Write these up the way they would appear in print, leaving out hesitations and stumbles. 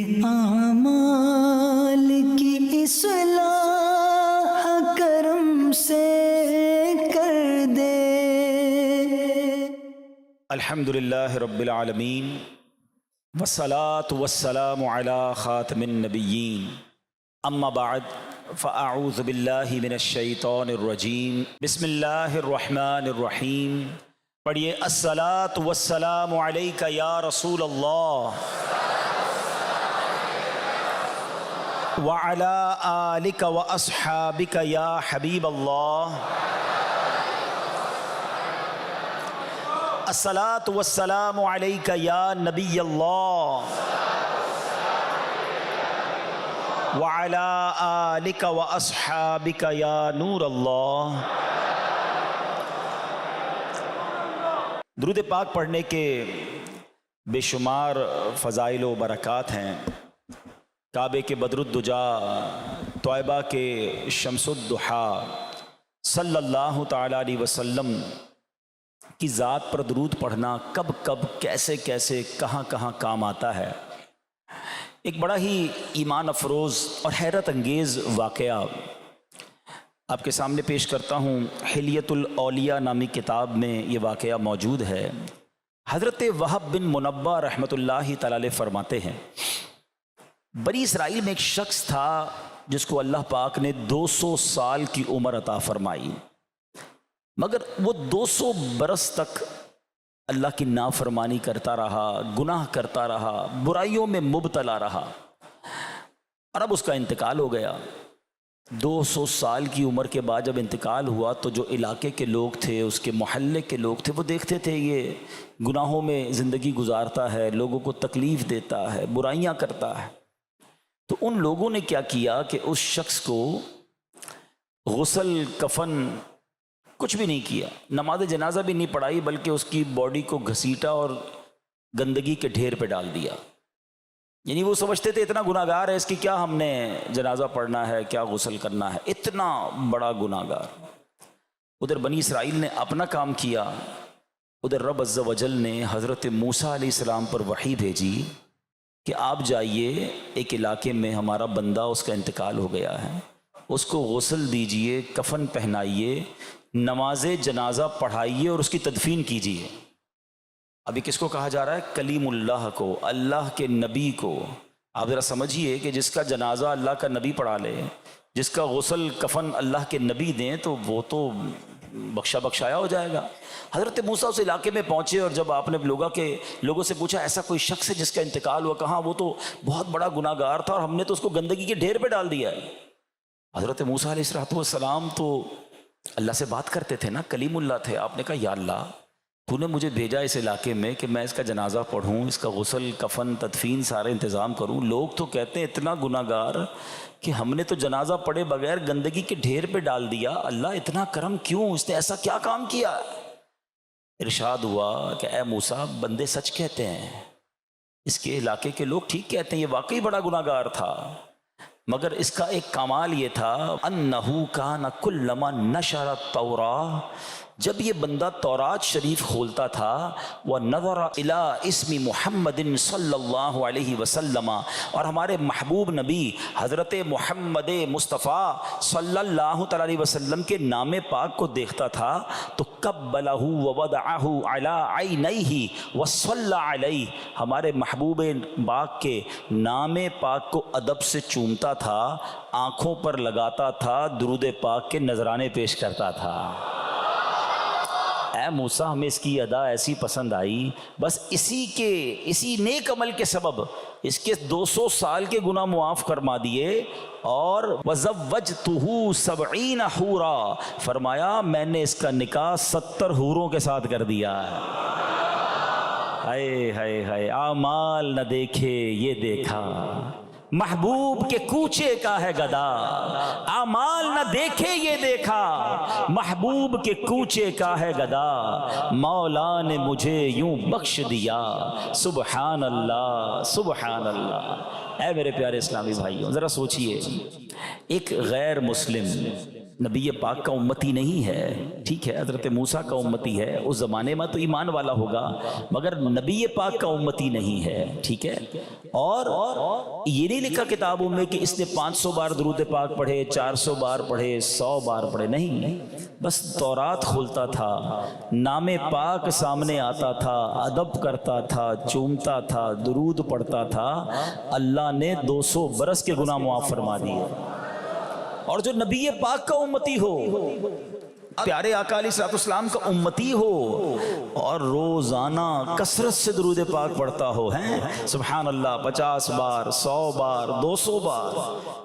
اعمال کی اصلاح کرم سے کر دے۔ الحمدللہ رب العالمین والصلاة والسلام علی خاتم النبیین، اما بعد فاعوذ باللہ من الشیطان الرجیم، بسم اللہ الرحمن الرحیم۔ پڑھیے الصلاة والسلام علیک یا رسول اللہ وعلی آلک واصحابک یا حبیب اللہ۔ الصلاة والسلام علیک یا نبی اللہ وعلی آلک واصحابک یا نور اللہ۔ درود پاک پڑھنے کے بے شمار فضائل و برکات ہیں۔ کعبے کے بدر الدجا، طیبہ کے شمس الضحیٰ، صلی اللہ تعالیٰ علیہ وسلم کی ذات پر درود پڑھنا کب کب کیسے کیسے کہاں کہاں کام آتا ہے۔ ایک بڑا ہی ایمان افروز اور حیرت انگیز واقعہ آپ کے سامنے پیش کرتا ہوں۔ حلیۃ الاولیاء نامی کتاب میں یہ واقعہ موجود ہے۔ حضرت وہب بن منبہ رحمۃ اللہ تعالی علیہ فرماتے ہیں، بنی اسرائیل میں ایک شخص تھا جس کو اللہ پاک نے 200 سال کی عمر عطا فرمائی، مگر وہ 200 برس تک اللہ کی نافرمانی کرتا رہا، گناہ کرتا رہا، برائیوں میں مبتلا رہا، اور اب اس کا انتقال ہو گیا۔ 200 سال کی عمر کے بعد جب انتقال ہوا تو جو علاقے کے لوگ تھے، اس کے محلے کے لوگ تھے، وہ دیکھتے تھے یہ گناہوں میں زندگی گزارتا ہے، لوگوں کو تکلیف دیتا ہے، برائیاں کرتا ہے۔ تو ان لوگوں نے کیا کیا کہ اس شخص کو غسل، کفن کچھ بھی نہیں کیا، نماز جنازہ بھی نہیں پڑھائی، بلکہ اس کی باڈی کو گھسیٹا اور گندگی کے ڈھیر پہ ڈال دیا۔ یعنی وہ سمجھتے تھے اتنا گناہ گار ہے، اس کی کیا ہم نے جنازہ پڑھنا ہے، کیا غسل کرنا ہے، اتنا بڑا گناہ گار۔ ادھر بنی اسرائیل نے اپنا کام کیا، ادھر رب عز و جل نے حضرت موسیٰ علیہ السلام پر وحی بھیجی کہ آپ جائیے ایک علاقے میں، ہمارا بندہ اس کا انتقال ہو گیا ہے، اس کو غسل دیجئے، کفن پہنائیے، نماز جنازہ پڑھائیے اور اس کی تدفین کیجئے۔ ابھی کس کو کہا جا رہا ہے؟ کلیم اللہ کو، اللہ کے نبی کو۔ آپ ذرا سمجھیے کہ جس کا جنازہ اللہ کا نبی پڑھا لے، جس کا غسل کفن اللہ کے نبی دیں، تو وہ تو بخشا بخشایا ہو جائے گا۔ حضرت موسیٰ اس علاقے میں پہنچے اور جب آپ نے لوگوں سے پوچھا ایسا کوئی شخص ہے جس کا انتقال ہوا، کہاں وہ تو بہت بڑا گناہ گار تھا اور ہم نے تو اس کو گندگی کے ڈھیر پہ ڈال دیا ہے۔ حضرت موسیٰ علیہ السلام تو اللہ سے بات کرتے تھے نا، کلیم اللہ تھے۔ آپ نے کہا یا اللہ، تو نے مجھے بھیجا اس علاقے میں کہ میں اس کا جنازہ پڑھوں، اس کا غسل، کفن، تدفین سارے انتظام کروں۔ لوگ تو کہتے ہیں اتنا گناہ گار کہ ہم نے تو جنازہ پڑھے بغیر گندگی کے ڈھیر پہ ڈال دیا، اللہ اتنا کرم کیوں؟ اس نے ایسا کیا کام کیا؟ ارشاد ہوا کہ اے موسیٰ، بندے سچ کہتے ہیں، اس کے علاقے کے لوگ ٹھیک کہتے ہیں، یہ واقعی بڑا گناہ گار تھا، مگر اس کا ایک کمال یہ تھا انہو کان کلما نشر التوراۃ، جب یہ بندہ تورات شریف کھولتا تھا، وَنَظَرَ إِلَىٰ اسْمِ مُحَمَّدٍ صلی اللہ علیہ وسلم، اور ہمارے محبوب نبی حضرت محمد مصطفیٰ صلی اللہ تعالیٰ علیہ وسلم کے نام پاک کو دیکھتا تھا تو قبلہ ووضعہ علی عینیہ وصلی علیہ، ہمارے محبوب پاک کے نام پاک کو ادب سے چومتا تھا، آنکھوں پر لگاتا تھا، درود پاک کے نذرانے پیش کرتا تھا۔ اے موسیٰ، ہمیں اس کی ادا ایسی پسند آئی، بس اسی نیک عمل کے سبب اس کے 200 سال کے گناہ معاف فرما دیے، اور وَزَوَّجْتُهُ 70 حورا، فرمایا میں نے اس کا نکاح 70 حوروں کے ساتھ کر دیا ہے۔ ہائے ہائے ہائے، اعمال نہ دیکھے یہ دیکھا، محبوب کے کوچے کا ہے گدا، اعمال نہ دیکھے یہ دیکھا، محبوب کے کوچے کا ہے گدا، مولا نے مجھے یوں بخش دیا، سبحان اللہ سبحان اللہ۔ اے میرے پیارے اسلامی بھائیوں، ذرا سوچئے، ایک غیر مسلم نبی پاک کا امتی نہیں ہے، ٹھیک ہے، حضرت موسیٰ کا امتی ہے، اس زمانے میں تو ایمان والا ہوگا، مگر نبی پاک کا امتی نہیں ہے، ٹھیک ہے، اور یہ نہیں لکھا کتابوں میں کہ اس نے 500 بار درود پاک پڑھے، 400 بار پڑھے، 100 بار پڑھے، نہیں، بس تورات کھولتا تھا، نام پاک سامنے آتا تھا، ادب کرتا تھا، چومتا تھا، درود پڑھتا تھا، اللہ نے 200 برس کے گناہ معاف فرما دیے۔ اور جو نبی پاک کا امتی ہو، پیارے آقا علیہ السلام کا امتی ہو اور روزانہ کثرت سے درود پاک پڑھتا ہو، ہیں سبحان اللہ 50 بار، 100 بار، 200 بار،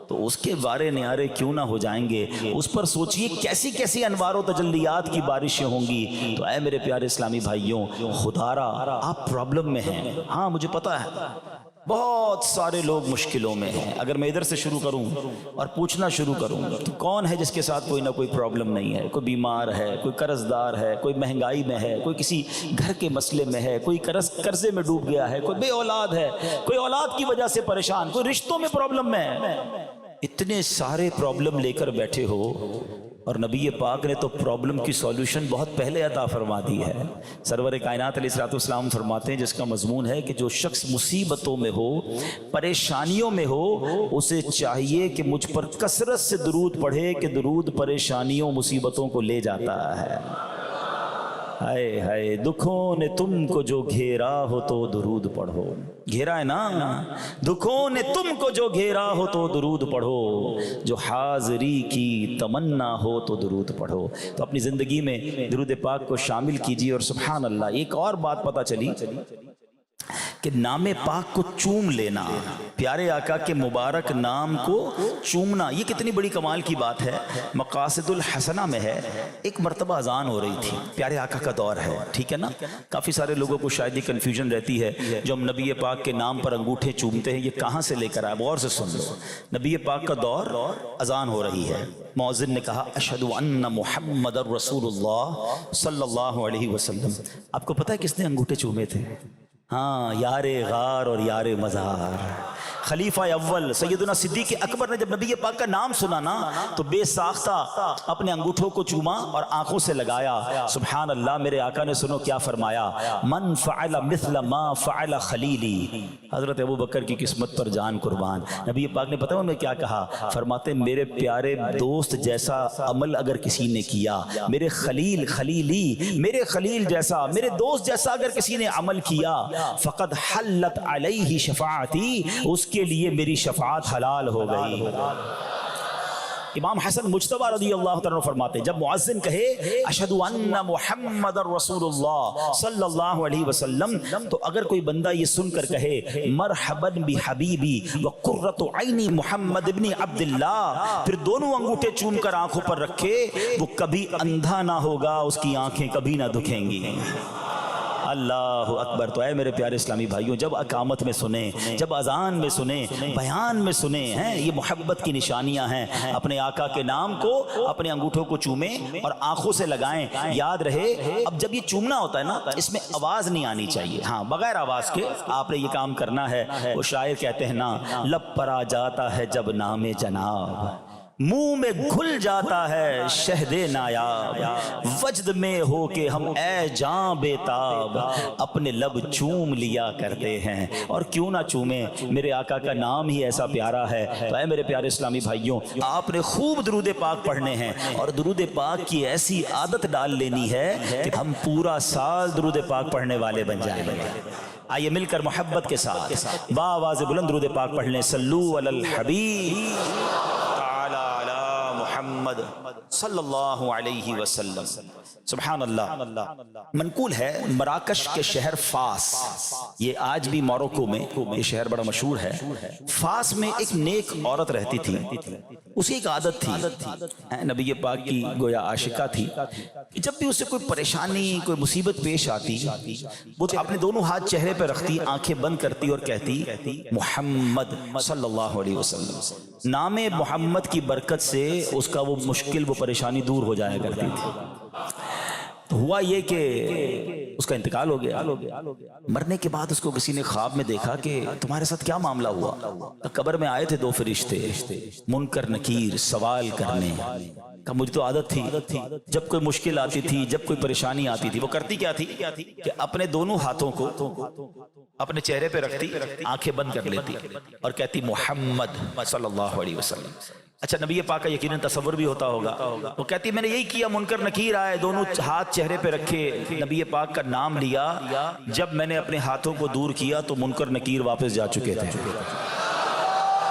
تو اس کے بارے نیارے کیوں نہ ہو جائیں گے؟ اس پر سوچئے کیسی کیسی انوار و تجلیات کی بارشیں ہوں گی۔ تو اے میرے پیارے اسلامی بھائیوں، خدارا آپ پرابلم میں ہیں، ہاں مجھے پتا ہے بہت سارے لوگ مشکلوں میں ہیں۔ اگر میں ادھر سے شروع کروں اور پوچھنا شروع کروں تو کون ہے جس کے ساتھ کوئی نہ کوئی پرابلم نہیں ہے؟ کوئی بیمار ہے، کوئی قرض دار ہے، کوئی مہنگائی میں ہے، کوئی کسی گھر کے مسئلے میں ہے، کوئی قرضے میں ڈوب گیا ہے، کوئی بے اولاد ہے، کوئی اولاد کی وجہ سے پریشان، کوئی رشتوں میں پرابلم میں ہے۔ اتنے سارے پرابلم لے کر بیٹھے ہو، اور نبی پاک نے تو پرابلم کی سولوشن بہت پہلے عطا فرما دی ہے۔ سرور کائنات علیہ السلام فرماتے ہیں، جس کا مضمون ہے کہ جو شخص مصیبتوں میں ہو، پریشانیوں میں ہو، اسے چاہیے کہ مجھ پر کثرت سے درود پڑھے کہ درود پریشانیوں مصیبتوں کو لے جاتا ہے۔ ہائے ہائے دکھوں نے تم کو جو گھیرا ہو تو درود پڑھو، گھیرا ہے نا، دکھوں نے تم کو جو گھیرا ہو تو درود پڑھو، جو حاضری کی تمنا ہو تو درود پڑھو۔ تو اپنی زندگی میں درود پاک کو شامل کیجیے۔ اور سبحان اللہ، ایک اور بات پتہ چلی کہ نام پاک کو چوم لینا، پیارے آقا کے مبارک نام کو چومنا، یہ کتنی بڑی کمال کی بات ہے۔ مقاصد الحسنہ میں ہے، ایک مرتبہ اذان ہو رہی تھی، پیارے آقا کا دور ہے، ٹھیک ہے نا؟ کافی سارے لوگوں کو شاید یہ کنفیوژن رہتی ہے، جو ہم نبی پاک کے نام پر انگوٹھے چومتے ہیں، یہ کہاں سے لے کر آئے؟ غور سے سن لو، نبی پاک کا دور، اذان ہو رہی ہے، مؤذن نے کہا اشہد ان محمد رسول اللہ صلی اللہ علیہ وسلم۔ آپ کو پتہ ہے کس نے انگوٹھے چومے تھے؟ ہاں، یار غار اور یار مزار، خلیفہ اول سیدنا صدیق اکبر نے جب نبی پاک کا نام سنا نا تو بے ساختہ اپنے انگوٹھوں کو چوما اور آنکھوں سے لگایا۔ سبحان اللہ، میرے آقا نے سنو کیا فرمایا، من فعل مثل ما فعل خلیلی، حضرت ابو بکر کی قسمت پر جان قربان۔ نبی پاک نے پتہ انہیں کیا کہا؟ فرماتے میرے پیارے دوست جیسا عمل اگر کسی نے کیا، میرے خلیل خلیلی، میرے خلیل جیسا، میرے دوست جیسا اگر کسی نے عمل کیا، فقد حلت علیہ شفاعتی، اس کے لیے میری شفاعت حلال ہو گئی۔ امام حسن مجتبی رضی اللہ تعالیٰ فرماتے ہیں، جب مؤذن کہے اشہد ان محمد رسول اللہ صلی اللہ علیہ وسلم، تو اگر کوئی بندہ یہ سن کر کہے مرحبا بحبیبی وقرۃ عینی محمد ابن عبداللہ، پھر دونوں انگوٹھے چوم کر آنکھوں پر رکھے، وہ کبھی اندھا نہ ہوگا، اس کی آنکھیں کبھی نہ دکھیں گی۔ اللہ اکبر۔ تو اے میرے پیارے اسلامی بھائیوں، جب اقامت میں سنیں، جب اذان میں سنیں، بیان میں سنیں، ہیں یہ محبت کی نشانیاں ہیں۔ اپنے آقا کے نام کو اپنے انگوٹھوں کو چومیں اور آنکھوں سے لگائیں۔ یاد رہے، اب جب یہ چومنا ہوتا ہے نا، اس میں آواز نہیں آنی چاہیے، ہاں بغیر آواز کے آپ نے یہ کام کرنا ہے۔ وہ شاعر کہتے ہیں نا، لب پر آ جاتا ہے جب نام جناب، منہ میں گھل جاتا ہے شہد نایاب، وجد میں ہو کے ہم اے جاں بے تاب، اپنے لب چوم لیا کرتے ہیں۔ اور کیوں نہ چومیں، میرے آقا کا نام ہی ایسا پیارا ہے۔ تو اے میرے پیارے اسلامی بھائیوں، آپ نے خوب درود پاک پڑھنے ہیں، اور درود پاک کی ایسی عادت ڈال لینی ہے کہ ہم پورا سال درود پاک پڑھنے والے بن جائیں گے۔ آئیے مل کر محبت کے ساتھ با آواز بلند درود پاک پڑھ لیں۔ صلو علی الحبیب محمد صلی اللہ علیہ وسلم۔ سبحان اللہ۔ منقول ہے مراکش کے شہر فاس، یہ آج بھی موروکو میں یہ شہر بڑا مشہور ہے۔ فاس میں ایک نیک عورت رہتی تھی، اسی ایک عادت تھی، نبی پاک کی گویا عاشقہ تھی، جب بھی اسے کوئی پریشانی کوئی مصیبت پیش آتی، وہ اپنے دونوں ہاتھ چہرے پہ رکھتی، آنکھیں بند کرتی اور کہتی محمد صلی اللہ علیہ وسلم۔ نام محمد کی برکت سے اس کا وہ مشکل وہ پریشانی دور ہو جایا کرتی تھی۔ تو ہوا یہ کہ اس کا انتقال ہو گیا۔ مرنے کے بعد اس کو کسی نے خواب میں دیکھا کہ تمہارے ساتھ کیا معاملہ ہوا؟ قبر میں آئے تھے دو فرشتے، منکر نکیر، سوال کرنے، کہ مجھے تو عادت تھی جب کوئی مشکل آتی تھی، جب کوئی پریشانی آتی تھی، وہ کرتی کیا تھی کہ اپنے دونوں ہاتھوں کو اپنے چہرے پہ رکھتی، آنکھیں بند کر لیتی اور کہتی محمد صلی اللہ علیہ وسلم۔ اچھا نبی پاک کا یقیناً تصور بھی ہوتا ہوگا، وہ کہتی میں نے یہی کیا، منکر نکیر آئے، دونوں ہاتھ چہرے پہ رکھے، نبی پاک کا نام لیا، جب میں نے اپنے ہاتھوں کو دور کیا تو منکر نکیر واپس جا چکے تھے۔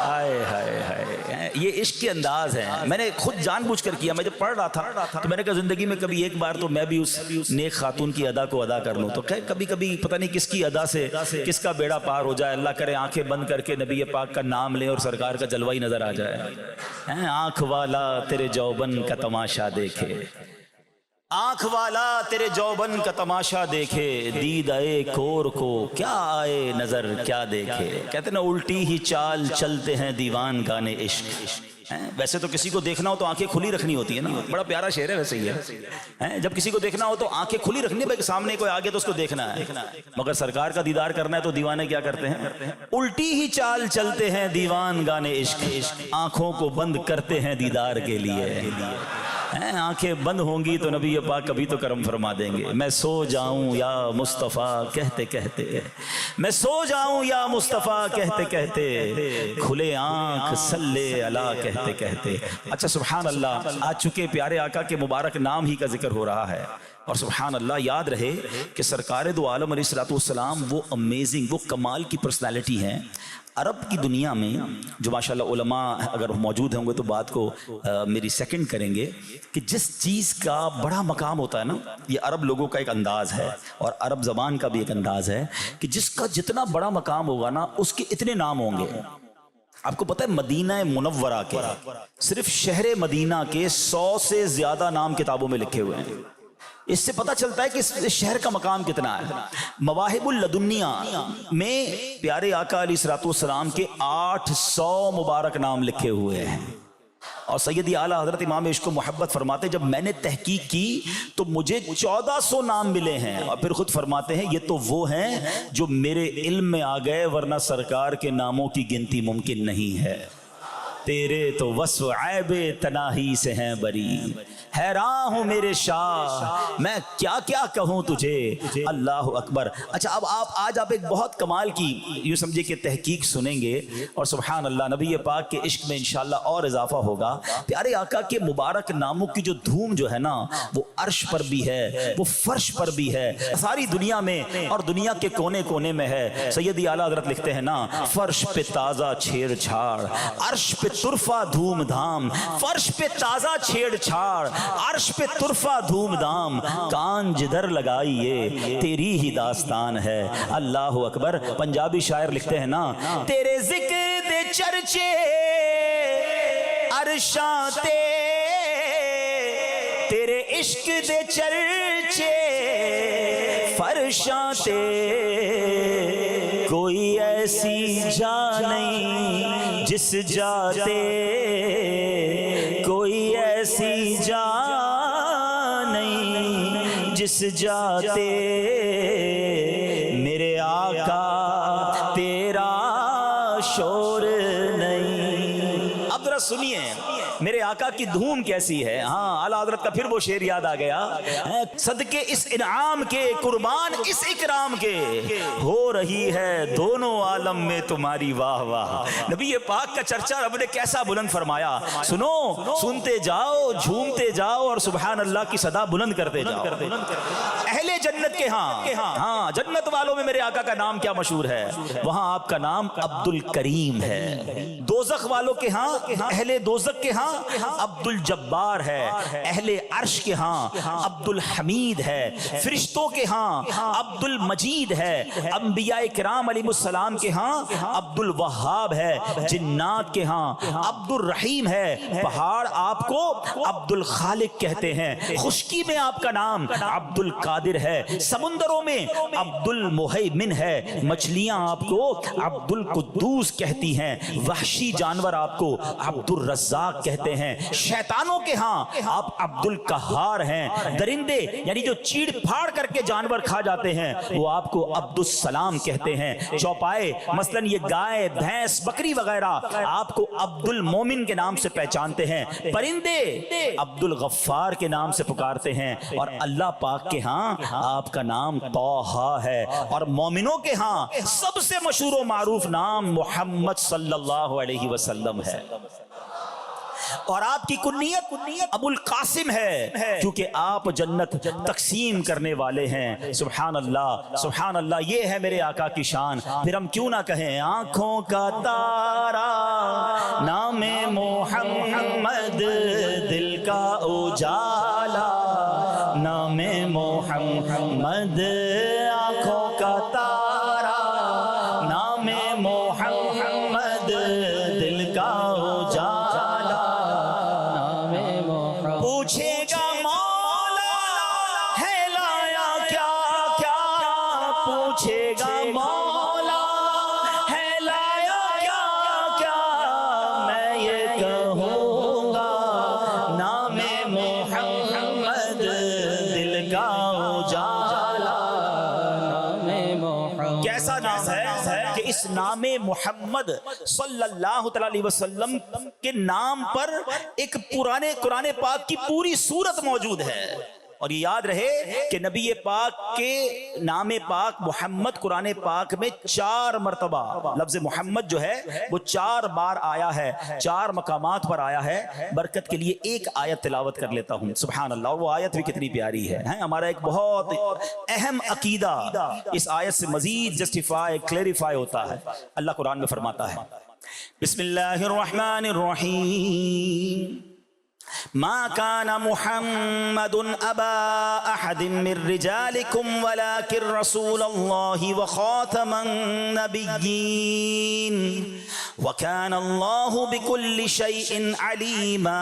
ہائے ہائے ہائے، یہ عشق کے انداز ہیں۔ میں نے خود جان بوجھ کر کیا، میں جب پڑھ رہا تھا تو میں نے کہا زندگی میں کبھی ایک بار تو میں بھی اس نیک خاتون کی ادا کو ادا کر لوں۔ تو کبھی کبھی پتہ نہیں کس کی ادا سے کس کا بیڑا پار ہو جائے، اللہ کرے آنکھیں بند کر کے نبی پاک کا نام لیں اور سرکار کا جلوہ ہی نظر آ جائے۔ آنکھ والا تیرے جوبن کا تماشا دیکھے، آنکھ والا تیرے جوبن کا تماشا دیکھے، دید آئے کور کو کیا آئے نظر کیا دیکھے۔ کہتے نا الٹی ہی چال چلتے ہیں دیوان گانے عشق۔ ویسے تو کسی کو دیکھنا ہو تو آنکھیں کھلی رکھنی ہوتی ہے نا، بڑا پیارا شعر ہے ویسے ہی ہے، جب کسی کو دیکھنا ہو تو آنکھیں کھلی رکھنی ہے، بھائی سامنے کوئی آگے تو اس کو دیکھنا ہے، مگر سرکار کا دیدار کرنا ہے تو دیوانے کیا کرتے ہیں؟ الٹی ہی چال چلتے ہیں دیوان گانے عشق، آنکھوں کو بند کرتے ہیں دیدار کے لیے۔ آنکھیں بند ہوں گی تو نبی پاک کبھی تو کرم فرما دیں گے۔ میں سو جاؤں یا مصطفیٰ کہتے کہتے، میں سو جاؤں یا مصطفیٰ کہتے کہتے، کھلے آنکھ صلی اللہ کہتے کہتے۔ اچھا سبحان اللہ، آج چکے پیارے آقا کے مبارک نام ہی کا ذکر ہو رہا ہے، اور سبحان اللہ یاد رہے کہ سرکار دو عالم علیہ السلام وہ امیزنگ، وہ کمال کی پرسنالٹی ہیں۔ عرب کی دنیا میں جو ماشاءاللہ علماء اگر موجود ہوں گے تو بات کو میری سیکنڈ کریں گے کہ جس چیز کا بڑا مقام ہوتا ہے نا، یہ عرب لوگوں کا ایک انداز ہے اور عرب زبان کا بھی ایک انداز ہے کہ جس کا جتنا بڑا مقام ہوگا نا اس کے اتنے نام ہوں گے۔ آپ کو پتہ ہے مدینہ منورہ کے، صرف شہر مدینہ کے 100 سے زیادہ نام کتابوں میں لکھے ہوئے ہیں۔ اس سے پتہ چلتا ہے کہ اس شہر کا مقام کتنا ہے۔ مواہب اللدنیہ میں پیارے آقا علیہ السلام کے 800 مبارک نام لکھے ہوئے ہیں، اور سیدی اعلیٰ حضرت امام عشق و محبت فرماتے جب میں نے تحقیق کی تو مجھے 1400 نام ملے ہیں، اور پھر خود فرماتے ہیں یہ تو وہ ہیں جو میرے علم میں آ گئے، ورنہ سرکار کے ناموں کی گنتی ممکن نہیں ہے۔ تیرے تو وصف عیب تناہی سے ہیں بری، حیران ہوں میرے شاہ میں کیا کیا کہوں تجھے، اللہ اکبر۔ اچھا اب آج آپ ایک بہت کمال کی یوں سمجھے کہ تحقیق سنیں گے، اور سبحان اللہ نبی پاک کے عشق میں انشاءاللہ اور اضافہ ہوگا۔ پیارے آقا کے مبارک ناموں کی جو دھوم جو ہے نا وہ عرش پر بھی ہے، وہ فرش پر بھی ہے، ساری دنیا میں اور دنیا کے کونے کونے میں ہے۔ سیدی اعلیٰ حضرت لکھتے ہیں نا، فرش پہ تازہ چھیڑ چھاڑ، عرش پہ طرفہ دھوم دھام، فرش پہ تازہ چھیڑ چھاڑ، عرش پہ طرفہ دھوم دھام، کان جدھر لگائیے تیری ہی داستان ہے، اللہ اکبر۔ پنجابی شاعر لکھتے ہیں نا، تیرے ذکر دے چرچے عرشاں تے، تیرے عشق دے چرچے فرشاں تے، کوئی ایسی جا نہیں جس جاتے، کوئی ایسی جا نہیں جس جاتے، میرے آقا تیرا شور نہیں۔ اب ذرا سنیے میرے آقا کی دھوم کیسی ہے۔ ہاں اعلیٰ حضرت کا پھر وہ شعر یاد آ گیا، صدقے اس انعام کے قربان اس اکرام کے، ہو رہی ہے دونوں عالم میں تمہاری واہ واہ۔ نبی پاک کا چرچا رب نے کیسا بلند فرمایا، سنو سنتے جاؤ جھومتے جاؤ اور سبحان اللہ کی صدا بلند کرتے جاؤ۔ اہل جنت کے ہاں جنت والوں میں میرے آقا کا نام کیا مشہور ہے، وہاں آپ کا نام عبد الکریم ہے۔ دوزخ والوں کے ہاں، اہل دوزخ کے ہاں عبد الجبار ہے، اہل عرش کے ہاں عبد الحمید ہے، فرشتوں کے ہاں عبد المجید ہے، انبیاء کرام علیہ السلام کے ہاں عبد الوہاب ہے، جنات کے ہاں عبد الرحیم ہے، پہاڑ آپ کو عبد الخالق کہتے ہیں، خشکی میں آپ کا نام عبد القادر ہے، سمندروں میں عبد المہیمن ہے، مچھلیاں آپ کو عبد القدوس کہتی ہیں، وحشی جانور آپ کو عبد الرزاق کہتے ہیں، شیطانوں کے ہاں آپ عبد القہار ہیں، درندے یعنی جو چیڑ پھاڑ کر کے جانور کھا جاتے ہیں وہ آپ کو عبد السلام کہتے ہیں، چوپائے مثلاً یہ گائے بھینس بکری وغیرہ آپ کو عبد المومن کے نام سے پہچانتے ہیں، پرندے عبد الغفار کے نام سے پکارتے ہیں، اور اللہ پاک کے ہاں آپ کا نام طٰہٰ ہے، اور مومنوں کے ہاں سب سے مشہور و معروف نام محمد صلی اللہ علیہ وسلم ہے، اور آپ کی کنیت ابو القاسم ہے کیونکہ آپ جنت تقسیم کرنے والے ہیں۔ سبحان اللہ سبحان اللہ، یہ ہے میرے آقا کی شان۔ پھر ہم کیوں نہ کہیں آنکھوں کا تارا نام محمد، دل کا اجالا نام محمد، آنکھوں کا تارا نام محمد، دل کا اجالا پوچھے گا مولا ہے لایا کیا کیا، پوچھے گا مولا ہے لایا کیا کیا، میں یہ کہوں گا نام محمد، دل کا اجالا نام محمد۔ کیسا نام ہے کہ اس نام محمد صلی اللہ علیہ وسلم کے نام پر ایک پرانے قرآن پاک کی پوری سورت موجود ہے، اور یہ یاد رہے کہ نبی پاک کے نام پاک محمد قرآن پاک میں 4 مرتبہ لفظ محمد جو ہے وہ 4 بار آیا ہے، 4 مقامات پر آیا ہے۔ برکت کے لیے ایک آیت تلاوت کر لیتا ہوں، سبحان اللہ، اور وہ آیت بھی کتنی پیاری ہے۔ ہمارا ایک بہت اہم عقیدہ اس آیت سے مزید جسٹیفائی کلیریفائی ہوتا ہے۔ اللہ قرآن میں فرماتا ہے بسم اللہ الرحمن الرحیم ما كان محمد أبا أحد من رجالكم ولكن رسول الله وخاتم النبيين وكان الله بكل شيء عليما۔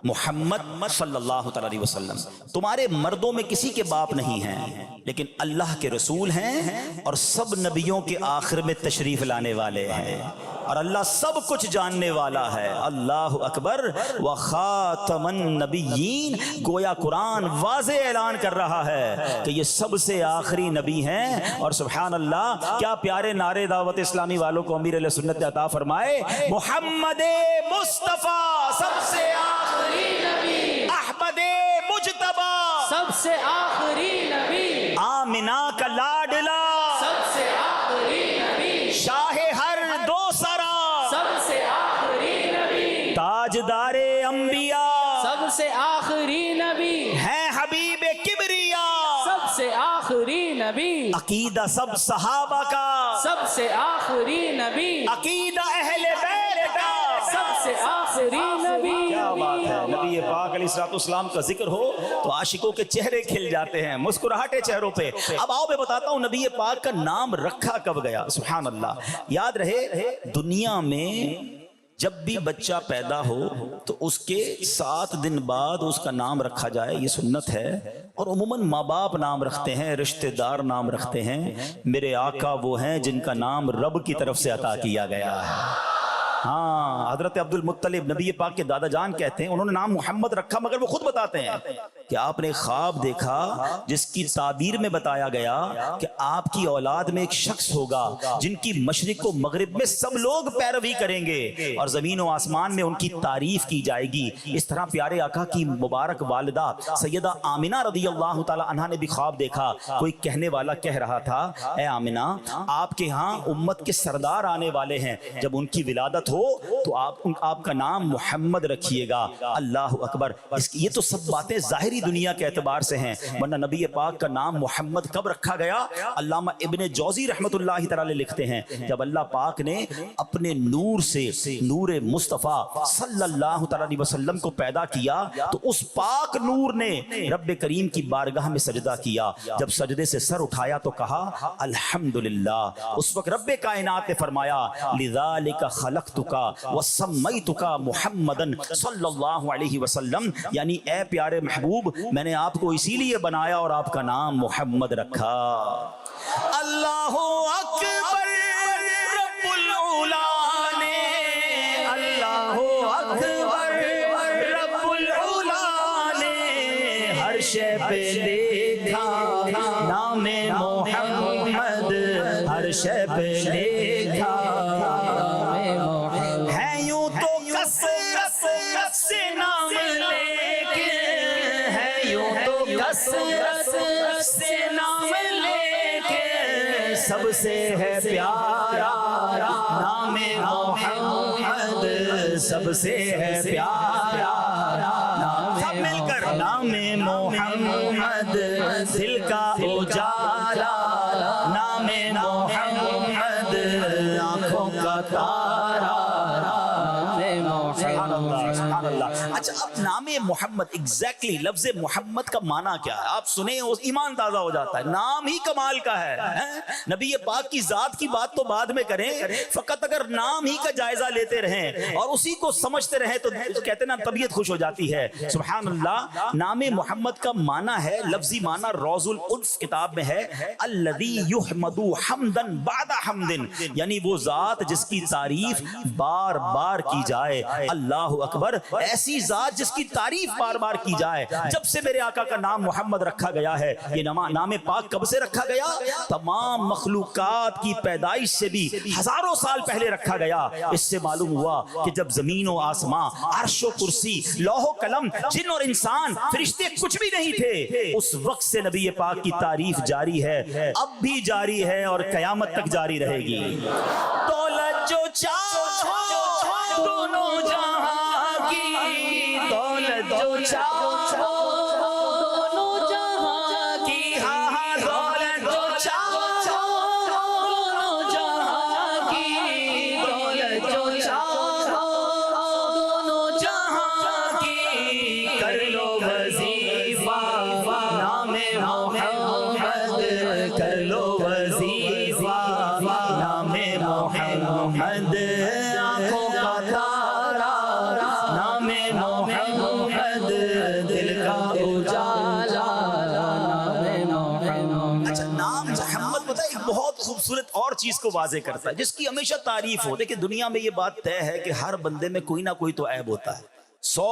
محمد صلی اللہ علیہ وسلم تمہارے مردوں میں کسی کے باپ نہیں ہیں، لیکن اللہ کے رسول ہیں اور سب نبیوں کے آخر میں تشریف لانے والے ہیں، اور اللہ سب کچھ جاننے والا ہے۔ اللہ اکبر۔ وخاتم النبیین، گویا قرآن واضح اعلان کر رہا ہے کہ یہ سب سے آخری نبی ہیں، اور سبحان اللہ کیا پیارے نعرے دعوت اسلامی والوں کو امیر اہل سنت نے عطا فرمائے۔ محمد مصطفیٰ سب سے آخری نبی، احمد مجتبی سب سے آخری نبی، آمنہ کا لاڈلا سب سے آخری نبی، شاہ ہر دو سرا سب سے آخری نبی، تاجدار انبیاء سب سے آخری نبی، ہے حبیب کبریا، سب سے آخری نبی، عقیدہ سب صحابہ کا، سب سے آخری نبی، عقیدہ اہل بیت کا، سب سے آخری نبی۔ کیا بات ہے۔ نبی پاک علیہ الصلوۃ والسلام کا ذکر ہو تو عاشقوں کے چہرے کھل جاتے ہیں، مسکراہٹیں چہروں پہ۔ اب آؤ میں بتاتا ہوں نبی پاک کا نام رکھا کب گیا۔ سبحان اللہ، یاد رہے دنیا میں جب بھی بچہ پیدا ہو تو اس کے 7 دن بعد اس کا نام رکھا جائے، یہ سنت ہے، اور عموماً ماں باپ نام رکھتے ہیں، رشتہ دار نام رکھتے ہیں۔ میرے آقا وہ ہیں جن کا نام رب کی طرف سے عطا کیا گیا ہے۔ ہاں، حضرت عبد المطلب نبی پاک کے دادا جان کہتے ہیں انہوں نے نام محمد رکھا، مگر وہ خود بتاتے ہیں کہ آپ نے خواب دیکھا جس کی تعبیر میں بتایا گیا کہ آپ کی اولاد میں ایک شخص ہوگا جن کی مشرق و مغرب میں سب لوگ پیروی کریں گے اور زمین و آسمان میں ان کی تعریف کی جائے گی۔ اس طرح پیارے آقا کی مبارک والدہ سیدہ آمنہ رضی اللہ تعالی عنہا نے بھی خواب دیکھا۔ کوئی کہنے والا کہہ رہا تھا، اے آمنہ آپ کے ہاں امت کے سردار آنے والے ہیں، جب ان کی ولادت ہو تو آپ کا نام محمد رکھیے گا۔ اللہ اکبر۔ یہ تو سب باتیں ظاہری دنیا کے اعتبار سے ہیں، ورنہ نبی پاک کا نام محمد کب رکھا گیا؟ علامہ ابن جوزی رحمت اللہ تعالی لکھتے ہیں جب اللہ پاک نے اپنے نور سے نور مصطفیٰ صلی اللہ علیہ وسلم کو پیدا کیا تو اس پاک نور نے رب کریم کی بارگاہ میں سجدہ کیا۔ جب سجدے سے سر اٹھایا تو کہا الحمدللہ۔ اس وقت رب کائنات نے فرمایا لذالک خلقتک وسمیتک محمدن صلی اللہ علیہ وسلم، یعنی اے پیارے محبوب محبوب, میں نے آپ کو اسی لیے بنایا اور آپ کا نام محمد رکھا. اللہ اکبر رب العلا نے, اللہ اکبر رب العلا نے ہر شے پہ لکھا نام محمد, ہر شے پہ لکھا ہے یوں تو کثرت سے نام لیکن, ہے یوں تو کثرت سے نام لیکن سب سے ہے پیارا نام محمد, سب سے ہے پیارا نام, سب مل کر نام محمد, دل کا اجالا نام محمد, آنکھوں کا تارا. سبحان اللہ. اچھا اب نام محمد ایگزیکٹلی لفظ محمد کا معنی کیا ہے آپ سنیں, ایمان تازہ ہو جاتا ہے. نام ہی کمال کا ہے. نبی پاک کی ذات کی بات تو بعد میں کریں, فقط اگر نام ہی کا جائزہ لیتے رہیں اور اسی کو سمجھتے رہیں تو کہتے ہیں نا طبیعت خوش ہو جاتی ہے. سبحان اللہ. نام محمد کا معنی ہے, لفظی معنی روض الانف کتاب میں ہے, الذی یحمد حمدا بعد حمد, یعنی وہ ذات جس کی تعریف بار بار کی جائے. اللہ اکبر, ایسی ذات جس کی تعریف بار بار کی جائے. جب سے میرے آقا کا نام محمد رکھا گیا ہے, یہ نام پاک کب سے رکھا گیا؟ تمام مخلوقات کی پیدائش سے بھی ہزاروں سال پہلے رکھا گیا. اس سے معلوم ہوا کہ جب زمین و آسمان, عرش و کرسی, لوح و قلم, جن اور انسان, فرشتے کچھ بھی نہیں تھے, اس وقت سے نبی پاک کی تعریف جاری ہے, اب بھی جاری ہے اور قیامت تک جاری رہے گی. دولت جو چاہو دونوں جہاں کی, دولت جو چاہو دونوں جہاں کی, ہاں دولت جو چاہو دونوں جہاں کی, دولت جو چاہو دونوں جہاں کی, کر لو وظیفہ نام محمد, کر لو وظیفہ نام محمد, آنکھوں کا تارا نام محمد, دل کا اجالا نام محمد. اچھا نام محمد پتہ ایک بہت خوبصورت اور چیز کو واضح کرتا ہے جس کی ہمیشہ تعریف ہو. دیکھیں دنیا میں یہ بات طے ہے کہ ہر بندے میں کوئی نہ کوئی تو عیب ہوتا ہے. 100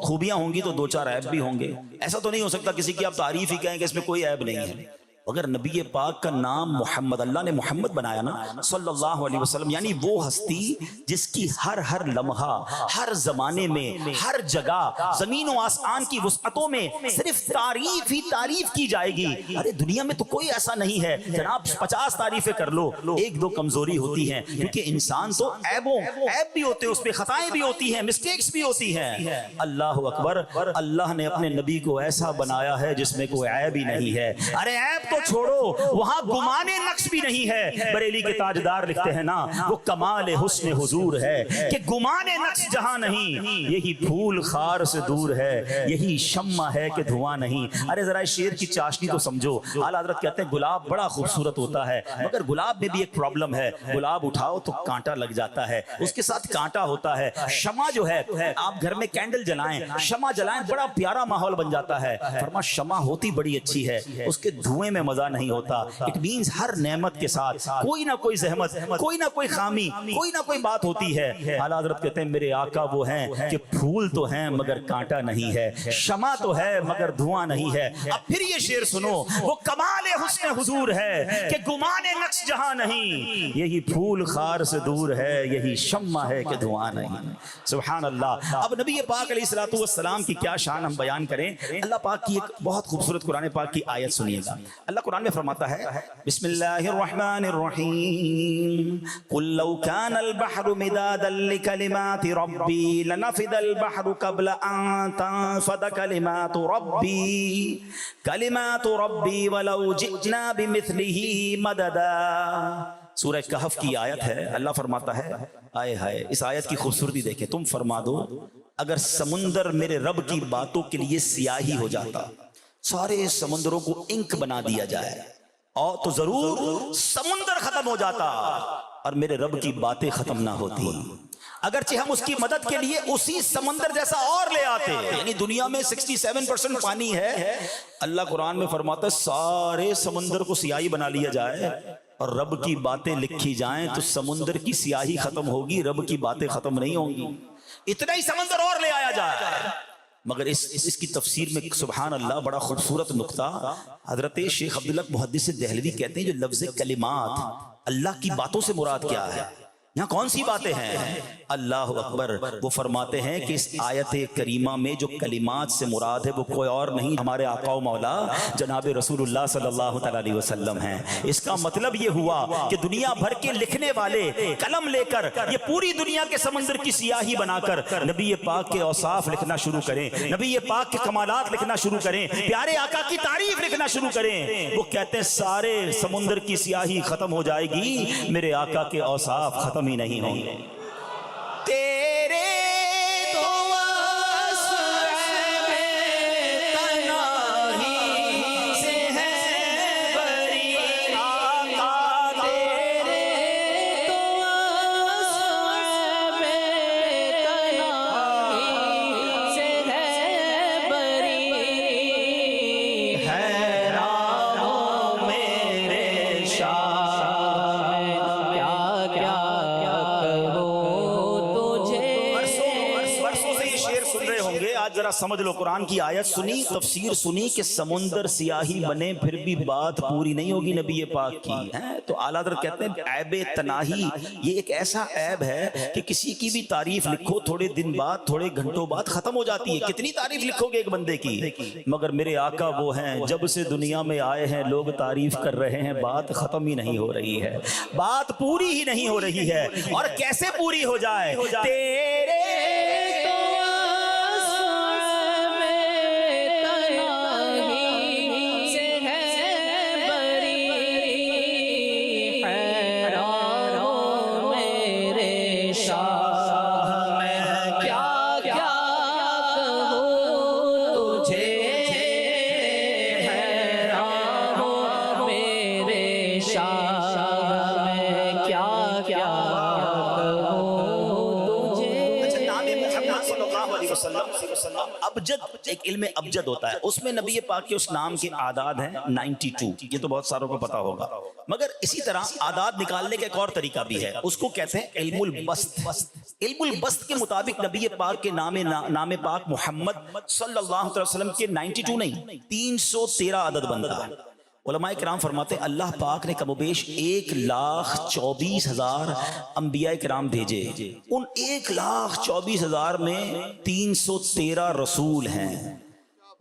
خوبیاں ہوں گی تو 2-4 عیب بھی ہوں گے. ایسا تو نہیں ہو سکتا کسی کی آپ تعریف ہی کہیں کہ اس میں کوئی عیب نہیں ہے. اگر نبی پاک کا نام محمد, اللہ نے محمد بنایا نا صلی اللہ علیہ وسلم, یعنی وہ ہستی جس کی ہر لمحہ, ہر زمانے میں, ہر جگہ, زمین و آسمان کی وسعتوں میں صرف تعریف ہی تعریف کی جائے گی. ارے دنیا میں تو کوئی ایسا نہیں ہے جناب 50 تعریفیں کر لو, 1-2 کمزوری ہوتی ہیں, کیونکہ انسان تو عیب بھی ہوتے ہیں, اس پہ خطائیں بھی ہوتی ہیں, مسٹیکس بھی ہوتی ہیں. اللہ اکبر, اللہ نے اپنے نبی کو ایسا بنایا ہے جس میں کوئی عیب ہی نہیں ہے. ارے عیب تو چھوڑو, وہاں گمان نقص بھی نہیں ہے. بریلی کے تاجدار لکھتے ہیں نا, وہ کمال حسن حضور ہے کہ گمان نقص جہاں نہیں, یہی پھول خار سے دور ہے, یہی شمع ہے کہ دھواں نہیں. ارے ذرا شیر کی چاشنی تو سمجھو. اعلیٰ حضرت کہتے ہیں گلاب بڑا خوبصورت ہوتا ہے, مگر گلاب میں بھی ایک پرابلم ہے, گلاب اٹھاؤ تو کانٹا لگ جاتا ہے, اس کے ساتھ کانٹا ہوتا ہے. شمع جو ہے, آپ گھر میں کینڈل جلائیں, شمع جلائیں, بڑا پیارا ماحول بن جاتا ہے. فرما شمع ہوتی بڑی اچھی ہے, اس کے دھوئیں میں مزہ نہیں ہوتا. اٹ مینز ہر نعمت کے ساتھ کوئی نہ کوئی زحمت, کوئی نہ کوئی خامی, کوئی نہ کوئی بات ہوتی ہے. اعلیٰ حضرت کہتے ہیں میرے آقا وہ ہیں کہ پھول تو ہیں مگر کانٹا نہیں ہے, شمع تو ہے مگر دھواں نہیں ہے. اب پھر یہ شعر سنو, وہ کمال حسن حضور ہے کہ گمان نقص جہاں نہیں, یہی پھول خار سے دور ہے, یہی شمع ہے کہ دھواں نہیں. سبحان اللہ. اب نبی پاک علیہ الصلوۃ والسلام کی کیا شان ہم بیان کریں. اللہ پاک کی ایک بہت خوبصورت قرآن پاک کی آیت سنیے گا. اللہ قرآن میں فرماتا ہے بسم اللہ الرحمن الرحیم, قل لو كان البحر مدادا لكلمات ربی لنفد البحر قبل ان تنفد كلمات ربی ولو جئنا بمثله مددا. سورہ کہف کی آیت ہے. اللہ فرماتا ہے, آئے ہائے اس آیت کی خوبصورتی دیکھیں, تم فرما دو اگر سمندر میرے رب کی باتوں کے لیے سیاہی ہو جاتا, سارے سمندروں کو انک بنا دیا جائے, اور تو ضرور سمندر ختم ہو جاتا اور میرے رب کی باتیں ختم نہ ہوتی. اگرچہ ہم اس کی مدد کے لیے اسی سمندر جیسا اور لے آتے، یعنی دنیا میں 67% پانی ہے، اللہ قرآن میں فرماتا ہے سارے سمندر کو سیاہی بنا لیا جائے اور رب کی باتیں لکھی جائیں تو سمندر کی سیاہی ختم ہوگی، رب کی باتیں ختم نہیں ہوں گی، اتنا ہی سمندر اور لے آیا جائے۔ مگر اس کی تفسیر میں سبحان اللہ بڑا خوبصورت نقطہ حضرت شیخ عبداللہ محدث دہلوی کہتے ہیں جو لفظ کلمات اللہ کی باتوں سے مراد کیا ہے، یہاں کون سی باتیں ہیں؟ اللہ اکبر، وہ فرماتے ہیں کہ اس آیت کریمہ میں جو کلمات سے مراد ہے وہ کوئی اور نہیں ہمارے آقا و مولا جناب رسول اللہ صلی اللہ علیہ وسلم ہیں۔ اس کا مطلب یہ ہوا کہ دنیا بھر کے لکھنے والے قلم لے کر یہ پوری دنیا کے سمندر کی سیاہی بنا کر نبی پاک کے اوصاف لکھنا شروع کریں، نبی پاک کے کمالات لکھنا شروع کریں، پیارے آقا کی تعریف لکھنا شروع کریں، وہ کہتے ہیں سارے سمندر کی سیاہی ختم ہو جائے گی، میرے آقا کے اوصاف ختم ہی نہیں ہوں گے۔ تیرے تو وصف تنہائی سے ہے بری آقا، تیرے تو وصف تنہائی سے ہے بری، حیران ہوں میرے شاہ کیا کیا برسوں سے یہ شعر سن رہے ہوں گے، آج ذرا سمجھ لو، قرآن کی آیت سنی، تفسیر سنی کہ سمندر سیاہی بنے پھر بھی بات پوری نہیں ہوگی نبی پاک کی، تو اعلیٰ حضرت کہتے ہیں عیب تناہی یہ ایک ایسا عیب ہے کہ کسی کی بھی تعریف لکھو تھوڑے دن بعد تھوڑے گھنٹوں بعد ختم ہو جاتی ہے، کتنی تعریف لکھو گے ایک بندے کی، مگر میرے آقا وہ ہیں جب سے دنیا میں آئے ہیں لوگ تعریف کر رہے ہیں، بات ختم ہی نہیں ہو رہی ہے، بات پوری ہی نہیں ہو رہی ہے، اور کیسے پوری ہو جائے؟ تیرے ابجد، ایک علم ابجد ہوتا ہے، اس میں نبی پاک کے اس نام کے اعداد ہیں 92، یہ تو بہت ساروں کو پتا ہوگا، مگر اسی طرح اعداد نکالنے کا ایک اور طریقہ بھی ہے، اس کو کہتے ہیں علم البسط۔ علم البسط کے مطابق نبی پاک کے نام پاک محمد صلی اللہ علیہ وسلم کے 92 نہیں 313 عدد بنتا ہے۔ علماء کرام فرماتے ہیں اللہ پاک نے کم و بیش 1,24,000 انبیاء کرام بھیجے، ان 1,24,000 میں 313 رسول ہیں،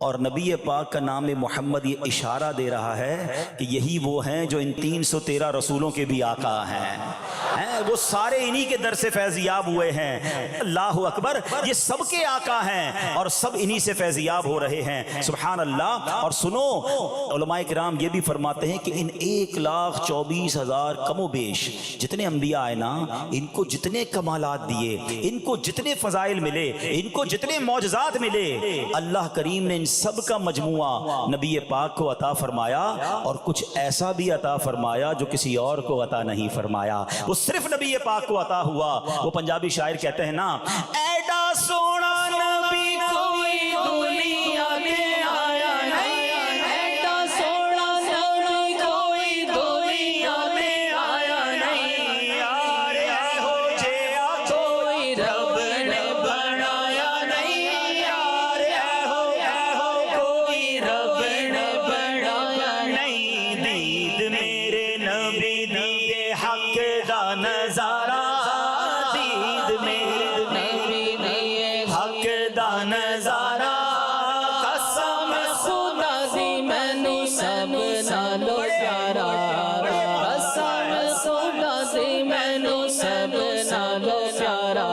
اور نبی پاک کا نام محمد یہ اشارہ دے رہا ہے کہ یہی وہ ہیں جو ان 313 رسولوں کے بھی آقا ہیں، وہ سارے انہی کے در سے فیضیاب ہوئے ہیں، اللہ اکبر، یہ سب کے آقا ہیں اور سب انہی سے فیضیاب ہو رہے ہیں، سبحان اللہ۔ اور سنو، علماء کرام یہ بھی فرماتے ہیں کہ ان 1,24,000 کم و بیش جتنے انبیاء آئے نا، ان کو جتنے کمالات دیے، ان کو جتنے فضائل ملے، ان کو جتنے معجزات ملے، اللہ کریم نے ان سب کا مجموعہ نبی پاک کو عطا فرمایا، اور کچھ ایسا بھی عطا فرمایا جو کسی اور کو عطا نہیں فرمایا، وہ صرف نبی پاک کو عطا ہوا۔ وہ پنجابی شاعر کہتے ہیں نا، ایڈا سونا نبی کوئی دنیا میں آیا نہیں، ایڈا سونا نبی کوئی دنیا میں آیا نہیں، یار ہو جیا کوئی رب نے بنایا نہیں، یار ہو کوئی رب نے بنایا نہیں، دید میرے نبی دیے حق دا نظارہ، دید میرے نبی دیے حق دا نظارہ، قسم خدا دی مینوں سب نالوں پیارا، قسم خدا دی مینوں سب نالوں پیارا۔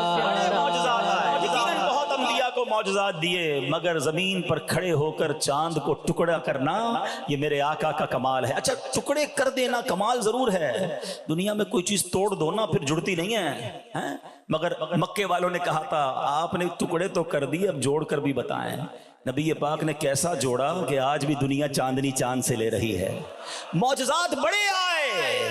یقیناً بہت انبیاء کو معجزات دیے، مگر زمین پر کھڑے ہو کر چاند کو ٹکڑا کرنا یہ میرے آقا کا کمال ہے۔ اچھا ٹکڑے کر دینا کمال ضرور ہے، دنیا میں کوئی چیز توڑ دو نا پھر جڑتی نہیں ہے، مگر مکے والوں نے کہا تھا آپ نے ٹکڑے تو کر دیے، اب جوڑ کر بھی بتائیں۔ نبی پاک نے کیسا جوڑا کہ آج بھی دنیا چاندنی چاند سے لے رہی ہے، معجزات بڑے آئے،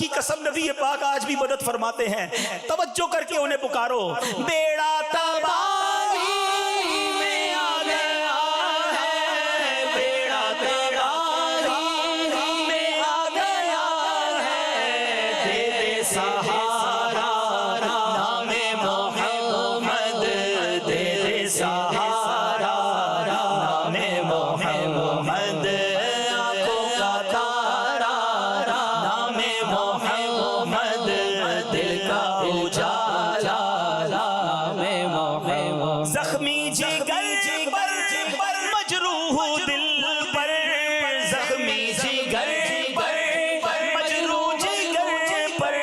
کی قسم نبی پاک آج بھی مدد فرماتے ہیں. توجہ کر کے انہیں پکارو. بیڑا تباہی میں آ گیا ہے, بیڑا تباہی میں آ گیا ہے, دے دے سہارا نام محمد, دے دے سہارا نام محمد, آنکھوں کا تارا نام محمد, دل کا اجالا نام محمد. زخمی جگر پر مجروح دل پر, زخمی جگر پر مجروح جگر پر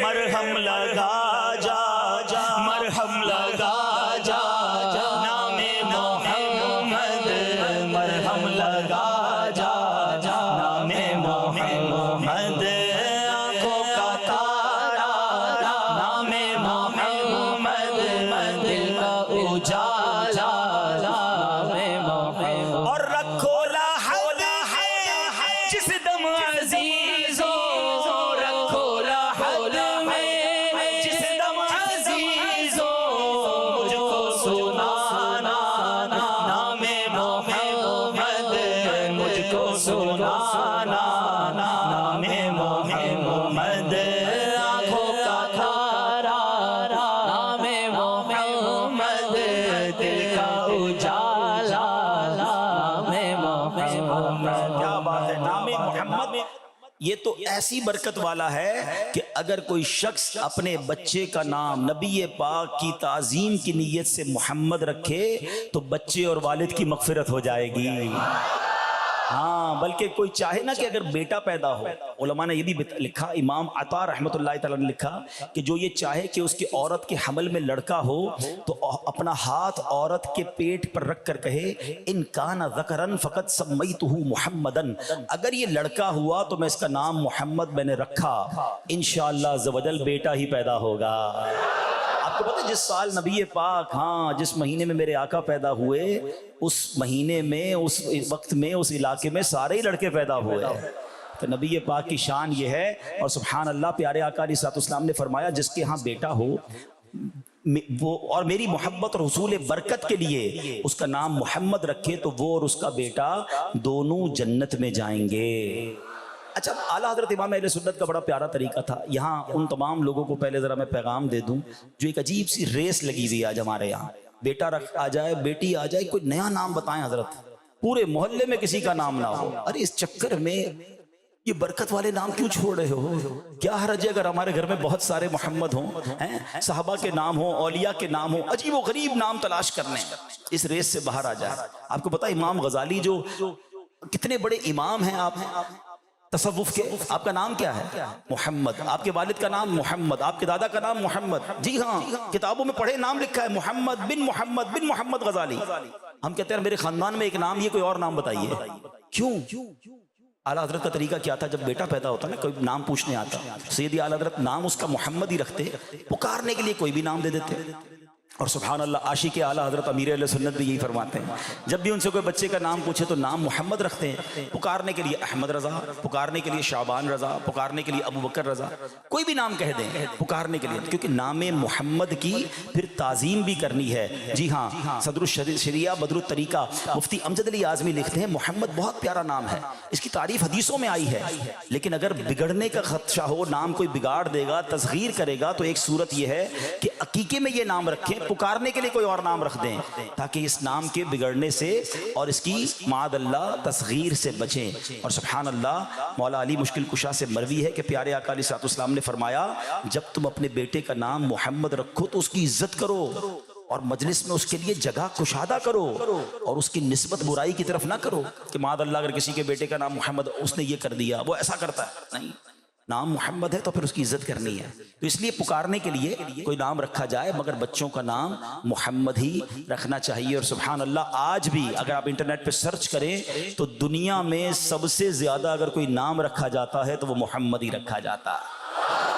مرہم لگا جا, مرہم لگا جا نام محمد, مرہم لگا جا نام محمد, آنکھوں کا تارا نام محمد, دل کا اجالا نام محمد. اور رکھو لحد ہے جس دم عزیزو, رکھو لحد میں جس دم عزیزو, مجھ کو سنانا نام محمد, مجھ کو سنانا نام محمد, آنکھوں کا تارا نام محمد, دل کا اجالا نام محمد. کیا بات ہے, نام محمد یہ تو ایسی برکت والا ہے کہ اگر کوئی شخص اپنے بچے کا نام نبی پاک کی تعظیم کی نیت سے محمد رکھے تو بچے اور والد کی مغفرت ہو جائے گی. ہاں, بلکہ کوئی چاہے نا کہ اگر بیٹا پیدا ہو, علماء نے یہ بھی لکھا, امام عطا رحمۃ اللہ تعالیٰ نے لکھا کہ جو یہ چاہے کہ اس کی عورت کے حمل میں لڑکا ہو تو اپنا ہاتھ عورت کے پیٹ پر رکھ کر کہے ان کان ذکرن فقط سمیتہ محمدن, اگر یہ لڑکا ہوا تو میں اس کا نام محمد میں نے رکھا, انشاءاللہ عز و جل بیٹا ہی پیدا ہوگا. آپ کو پتہ ہے جس سال نبی پاک, ہاں جس مہینے میں میرے آقا پیدا ہوئے, اس مہینے میں, اس وقت میں, اس علاقے میں سارے ہی لڑکے پیدا ہوئے. تو نبی پاک کی شان یہ ہے. اور سبحان اللہ, پیارے آقا علیہ الصلوۃ والسلام نے فرمایا جس کے ہاں بیٹا ہو وہ اور میری محبت اور حصول برکت کے لیے اس کا نام محمد رکھے تو وہ اور اس کا بیٹا دونوں جنت میں جائیں گے. اچھا, اعلیٰ حضرت امام اہل سنت کا بڑا پیارا طریقہ تھا. یہاں ان تمام لوگوں کو پہلے ذرا میں پیغام دے دوں جو ایک عجیب سی ریس لگی ہوئی آج ہمارے یہاں, بیٹا آ جائے, بیٹی آ جائے, کوئی نیا نام بتائیں حضرت, پورے محلے میں کسی کا نام نہ ہو. ارے اس چکر میں یہ برکت والے نام کیوں چھوڑ رہے ہو؟ کیا حرج ہے اگر ہمارے گھر میں بہت سارے محمد ہوں, صحابہ کے نام ہوں, اولیاء کے نام ہوں, عجیب و غریب نام تلاش کرنے, اس ریس سے باہر آ جائے. آپ کو پتا امام غزالی جو کتنے بڑے امام ہیں آپ تصوف کے, آپ کا نام کیا ہے؟ محمد. آپ کے والد کا نام محمد, آپ کے دادا کا نام محمد. جی ہاں, کتابوں میں پڑھے نام لکھا ہے محمد بن محمد غزالی. ہم کہتے ہیں میرے خاندان میں ایک نام, یہ کوئی اور نام بتائیے. کیوں؟ اعلیٰ حضرت کا طریقہ کیا تھا, جب بیٹا پیدا ہوتا نا کوئی نام پوچھنے آتا, سیدی اعلیٰ حضرت نام اس کا محمد ہی رکھتے, پکارنے کے لیے کوئی بھی نام دے دیتے. اور سبحان اللہ, عاشق اعلیٰ حضرت امیر اہل سنت بھی یہی فرماتے ہیں, جب بھی ان سے کوئی بچے کا نام پوچھے تو نام محمد رکھتے ہیں, پکارنے کے لیے احمد رضا, پکارنے کے لیے شعبان رضا, پکارنے کے لیے ابو بکر رضا, کوئی بھی نام کہہ دیں پکارنے کے لیے, کیونکہ نام محمد کی پھر تعظیم بھی کرنی ہے. جی ہاں, صدر الشریعہ بدر الطریقہ مفتی امجد علی اعظمی لکھتے ہیں محمد بہت پیارا نام ہے, اس کی تعریف حدیثوں میں آئی ہے, لیکن اگر بگڑنے کا خدشہ ہو, نام کوئی بگاڑ دے گا, تصغیر کرے گا, تو ایک صورت یہ ہے کہ عقیقے میں یہ نام رکھیں, پکارنے کے لیے کوئی اور نام رکھ دیں, تاکہ اس نام کے بگڑنے سے اور اس کی معاذ اللہ تصغیر سے بچیں. اور سبحان اللہ, مولا علی مشکل کشا سے مروی ہے کہ پیارے آقا علیہ الصلوۃ والسلام نے فرمایا جب تم اپنے بیٹے کا نام محمد رکھو تو اس کی عزت کرو اور مجلس میں اس کے لیے جگہ کشادہ کرو, اور اس کی نسبت برائی کی طرف نہ کرو کہ معاذ اللہ اگر کسی کے بیٹے کا نام محمد, اس نے یہ کر دیا, وہ ایسا کرتا ہے. نہیں, نام محمد ہے تو پھر اس کی عزت کرنی ہے. تو اس لیے پکارنے کے لیے کوئی نام رکھا جائے, مگر بچوں کا نام محمد ہی رکھنا چاہیے. اور سبحان اللہ, آج بھی اگر آپ انٹرنیٹ پہ سرچ کریں تو دنیا میں سب سے زیادہ اگر کوئی نام رکھا جاتا ہے تو وہ محمد ہی رکھا جاتا ہے.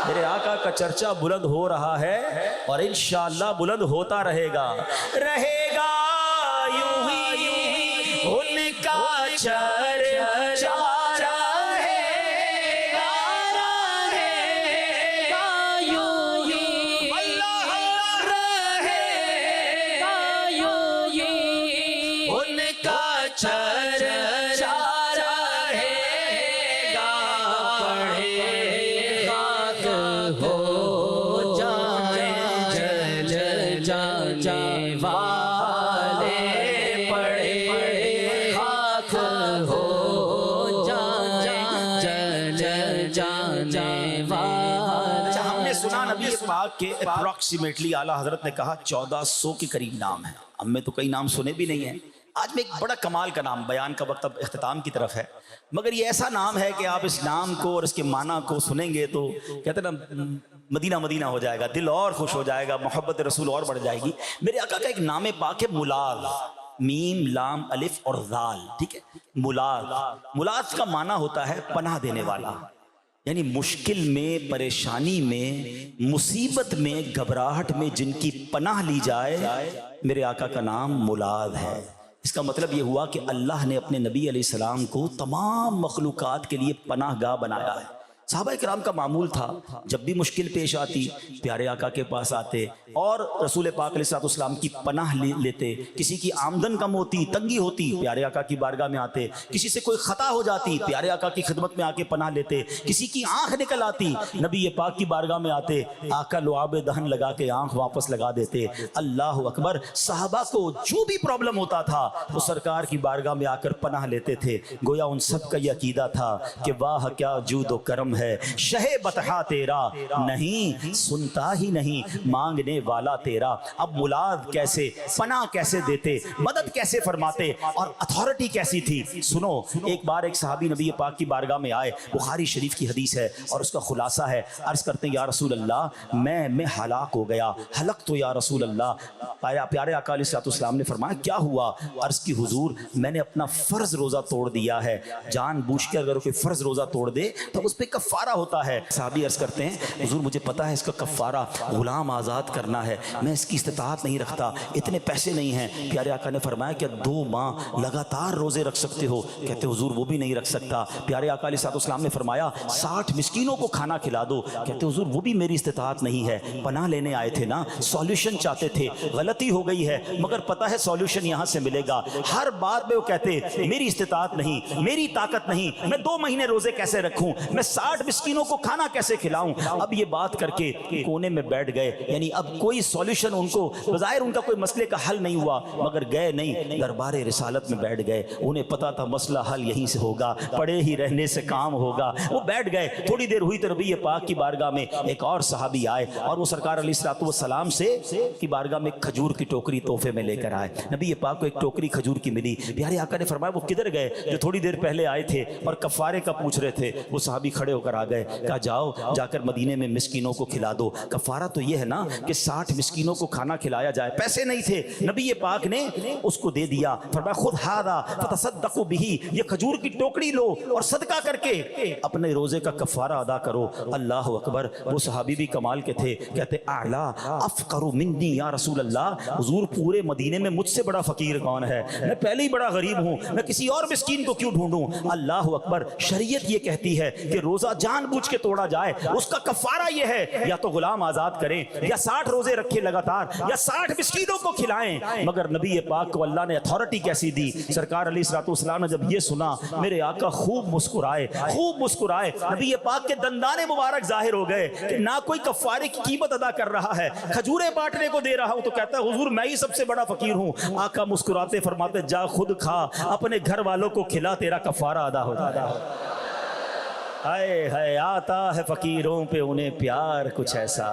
میرے آقا کا چرچا بلند ہو رہا ہے اور انشاءاللہ بلند ہوتا رہے گا یوں ہی ان کا چرچا رہے گا. پاک کے اپروکسیمیٹلی اعلیٰ حضرت نے کہا 1400 کے قریب نام ہیں. ہم میں تو کئی نام سنے بھی نہیں ہیں. آج میں ایک بڑا کمال کا نام، بیان کا وقت اب اختتام کی طرف ہے، مگر یہ ایسا نام ہے کہ آپ اس نام کو اور اس کے معنی کو سنیں گے تو کہتے ہیں نا مدینہ مدینہ ہو جائے گا، دل اور خوش ہو جائے گا، محبت رسول اور بڑھ جائے گی. میرے آقا کا ایک نام پاک ہے ملاذ، میم لام الف اور ذال، ٹھیک ہے. ملاذ، ملاذ کا معنی ہوتا ہے پناہ دینے والا، یعنی مشکل میں، پریشانی میں، مصیبت میں، گھبراہٹ میں جن کی پناہ لی جائے، میرے آقا کا نام ملاذ ہے. اس کا مطلب یہ ہوا کہ اللہ نے اپنے نبی علیہ السلام کو تمام مخلوقات کے لیے پناہ گاہ بنایا ہے. صحابہ کرام کا معمول تھا جب بھی مشکل پیش آتی پیارے آقا کے پاس آتے اور رسول پاک علیہ السلام کی پناہ لیتے. کسی کی آمدن کم ہوتی، تنگی ہوتی، پیارے آقا کی بارگاہ میں آتے. کسی سے کوئی خطا ہو جاتی، پیارے آقا کی خدمت میں آ کے پناہ لیتے. کسی کی آنکھ نکل آتی، نبی پاک کی بارگاہ میں آتے، آقا لعاب دہن لگا کے آنکھ واپس لگا دیتے. اللہ اکبر. صحابہ کو جو بھی پرابلم ہوتا تھا وہ سرکار کی بارگاہ میں آ کر پناہ لیتے تھے. گویا ان سب کا یہ عقیدہ تھا کہ واہ کیا جود و کرم ہے، شہ بطحا تیرا، نہیں سنتا ہی نہیں مانگنے والا تیرا. اب ملاذ کیسے، پناہ کیسے دیتے، مدد کیسے فرماتے، اور اتھارٹی کیسی تھی. سنو، ایک بار ایک صحابی نبی پاک کی بارگاہ میں آئے، بخاری شریف کی حدیث ہے اور اس کا خلاصہ ہے. عرض کرتے ہیں یا رسول اللہ میں ہلاک ہو گیا. ہلک تو یا رسول اللہ. پیارے آقا علیہ السلام نے فرمایا کیا ہوا؟ عرض کی حضور میں نے اپنا فرض روزہ توڑ دیا ہے. جان بوجھ کے اگر کوئی فرض روزہ توڑ دے تو اس پہ کفارہ ہوتا ہے. صحابی عرض کرتے ہیں حضور مجھے پتا ہے اس کا کفارہ غلام آزاد کرنا ہے، میں اس کی استطاعت نہیں رکھتا، اتنے پیسے نہیں ہیں. پیارے آقا نے فرمایا کہ 2 ماہ لگاتار روزے رکھ سکتے ہو؟ کہتے حضور وہ بھی نہیں رکھ سکتا. پیارے آقا علیہ السلام نے فرمایا 60 مسکینوں کو کھانا کھلا دو. کہتے حضور وہ بھی میری استطاعت نہیں ہے. پناہ لینے آئے تھے نا، سولوشن چاہتے تھے، غلطی ہو گئی ہے مگر پتا ہے سولوشن یہاں سے ملے گا. ہر بات میں وہ کہتے میری استطاعت نہیں، میری طاقت نہیں، میں 2 مہینے روزے کیسے رکھوں، میں 60 مسکینوں کو کھانا کیسے کھلاؤں. اب یہ بات کر کے کونے میں بیٹھ گئے. یعنی اب کوئی سولوشن ان کو، بظاہر ان کا کوئی مسئلے کا حل نہیں ہوا مگر گئے نہیں، دربار رسالت میں بیٹھ گئے. انہیں پتا تھا مسئلہ حل یہیں سے ہوگا، پڑے ہی رہنے سے کام ہوگا. وہ بیٹھ گئے. تھوڑی دیر ہوئی تو نبی پاک کی بارگاہ میں ایک اور صحابی آئے اور وہ سرکار علیہ السلام سے کی بارگاہ میں کھجور کی ٹوکری تحفے میں لے کر آئے. نبی پاک کو ایک ٹوکری کھجور کی ملی. پیارے آقا نے فرمایا وہ کدھر گئے جو تھوڑی دیر پہلے آئے تھے اور کفارے کا پوچھ رہے تھے؟ وہ صحابی کھڑے ہو کر آ گئے. کہا جاؤ جا کر مدینے میں مسکینوں کو کھلا دو. کفارہ تو یہ ہے نا کہ 60 مسکینوں کو کھانا کھلایا جائے. پیسے نہیں تھے، نبی پاک نے اس کو دے دیا. فرمایا خود ھذا فتصدقوا بہ، یہ کھجور کی ٹوکری لو اور صدقہ کر کے اپنے روزے کا کفارہ ادا کرو. اللہ اکبر. وہ صحابی بھی کمال کے تھے. کہتے اعلیٰ افقر منی یا رسول اللہ، حضور پورے مدینے میں مجھ سے بڑا فقیر کون ہے؟ میں پہلے ہی بڑا غریب ہوں، میں کسی اور مسکین کو کیوں ڈھونڈوں؟ اللہ اکبر. شریعت یہ کہتی ہے کہ روزہ جان بوجھ کے توڑا جائے، اس کا کفارہ یہ ہے یا تو غلام آزاد کریں یا 60 روزے رکھے لگاتار یا 60 مسکینوں کو کھلائیں. مگر نبی پاک کو اللہ نے اتھارٹی کیسی دی؟ سرکار علیہ السلام نے جب یہ سنا میرے آقا خوب مسکرائے، خوب مسکرائے. نبی پاک کے دندان مبارک ظاہر ہو گئے کہ نہ کوئی کفارے کی قیمت ادا کر رہا ہے، کھجوریں بانٹنے کو دے رہا ہوں تو کہتا ہے حضور میں ہی سب سے بڑا فقیر ہوں. آقا مسکراتے فرماتے جا خود کھا، اپنے گھر والوں کو کھلا، تیرا کفارہ ادا ہو جائے گا. ہائے ہائے. آتا ہے فقیروں پہ انہیں پیار کچھ ایسا،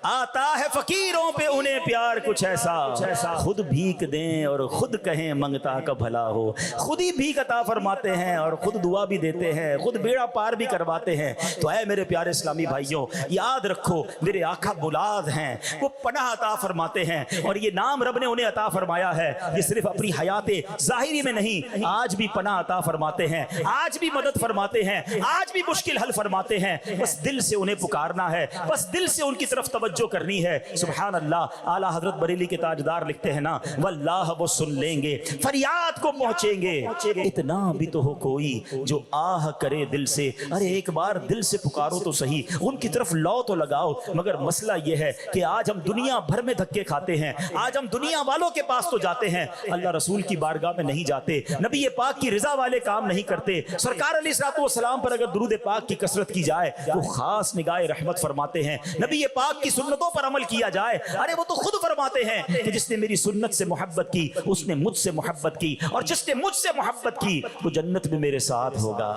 آتا ہے فقیروں پہ انہیں پیار کچھ ایسا، خود بھیک دیں اور خود کہیں منگتا کا بھلا ہو. خود ہی بھیک عطا فرماتے ہیں اور خود دعا بھی دیتے ہیں، خود بیڑا پار بھی کرواتے ہیں. تو اے میرے پیارے اسلامی بھائیوں، یاد رکھو میرے آقا ملاذ ہیں، وہ پناہ عطا فرماتے ہیں اور یہ نام رب نے انہیں عطا فرمایا ہے. یہ صرف اپنی حیات ظاہری میں نہیں، آج بھی پناہ عطا فرماتے ہیں، آج بھی مدد فرماتے ہیں، آج بھی مشکل حل فرماتے ہیں. بس دل سے انہیں پکارنا ہے، بس دل سے ان کی طرف توجہ کرنی ہے. سبحان اللہ. اعلیٰ حضرت بریلی کے تاجدار لکھتے ہیں نا واللہ وہ سن لیں گے، فریاد کو پہنچیں گے. اتنا بھی تو ہو کوئی جو آہ کرے دل سے. ارے ایک بار دل سے پکارو تو صحیح، ان کی طرف لو تو لگاؤ. مگر مسئلہ یہ ہے کہ آج ہم دنیا بھر میں دھکے کھاتے ہیں، آج ہم دنیا والوں کے پاس تو جاتے ہیں، اللہ رسول کی بارگاہ میں نہیں جاتے، نبی پاک کی رضا والے کام نہیں کرتے. سرکار علیہ السلام پر اگر درود پاک کی کثرت کی جائے وہ خاص نگاہ رحمت فرماتے ہیں. نبی پاک کی سنتوں پر عمل کیا جائے، ارے وہ تو خود فرماتے ہیں کہ جس نے میری سنت سے محبت کی اس نے مجھ سے محبت کی، اور جس نے مجھ سے محبت کی وہ جنت میں میرے ساتھ ہوگا.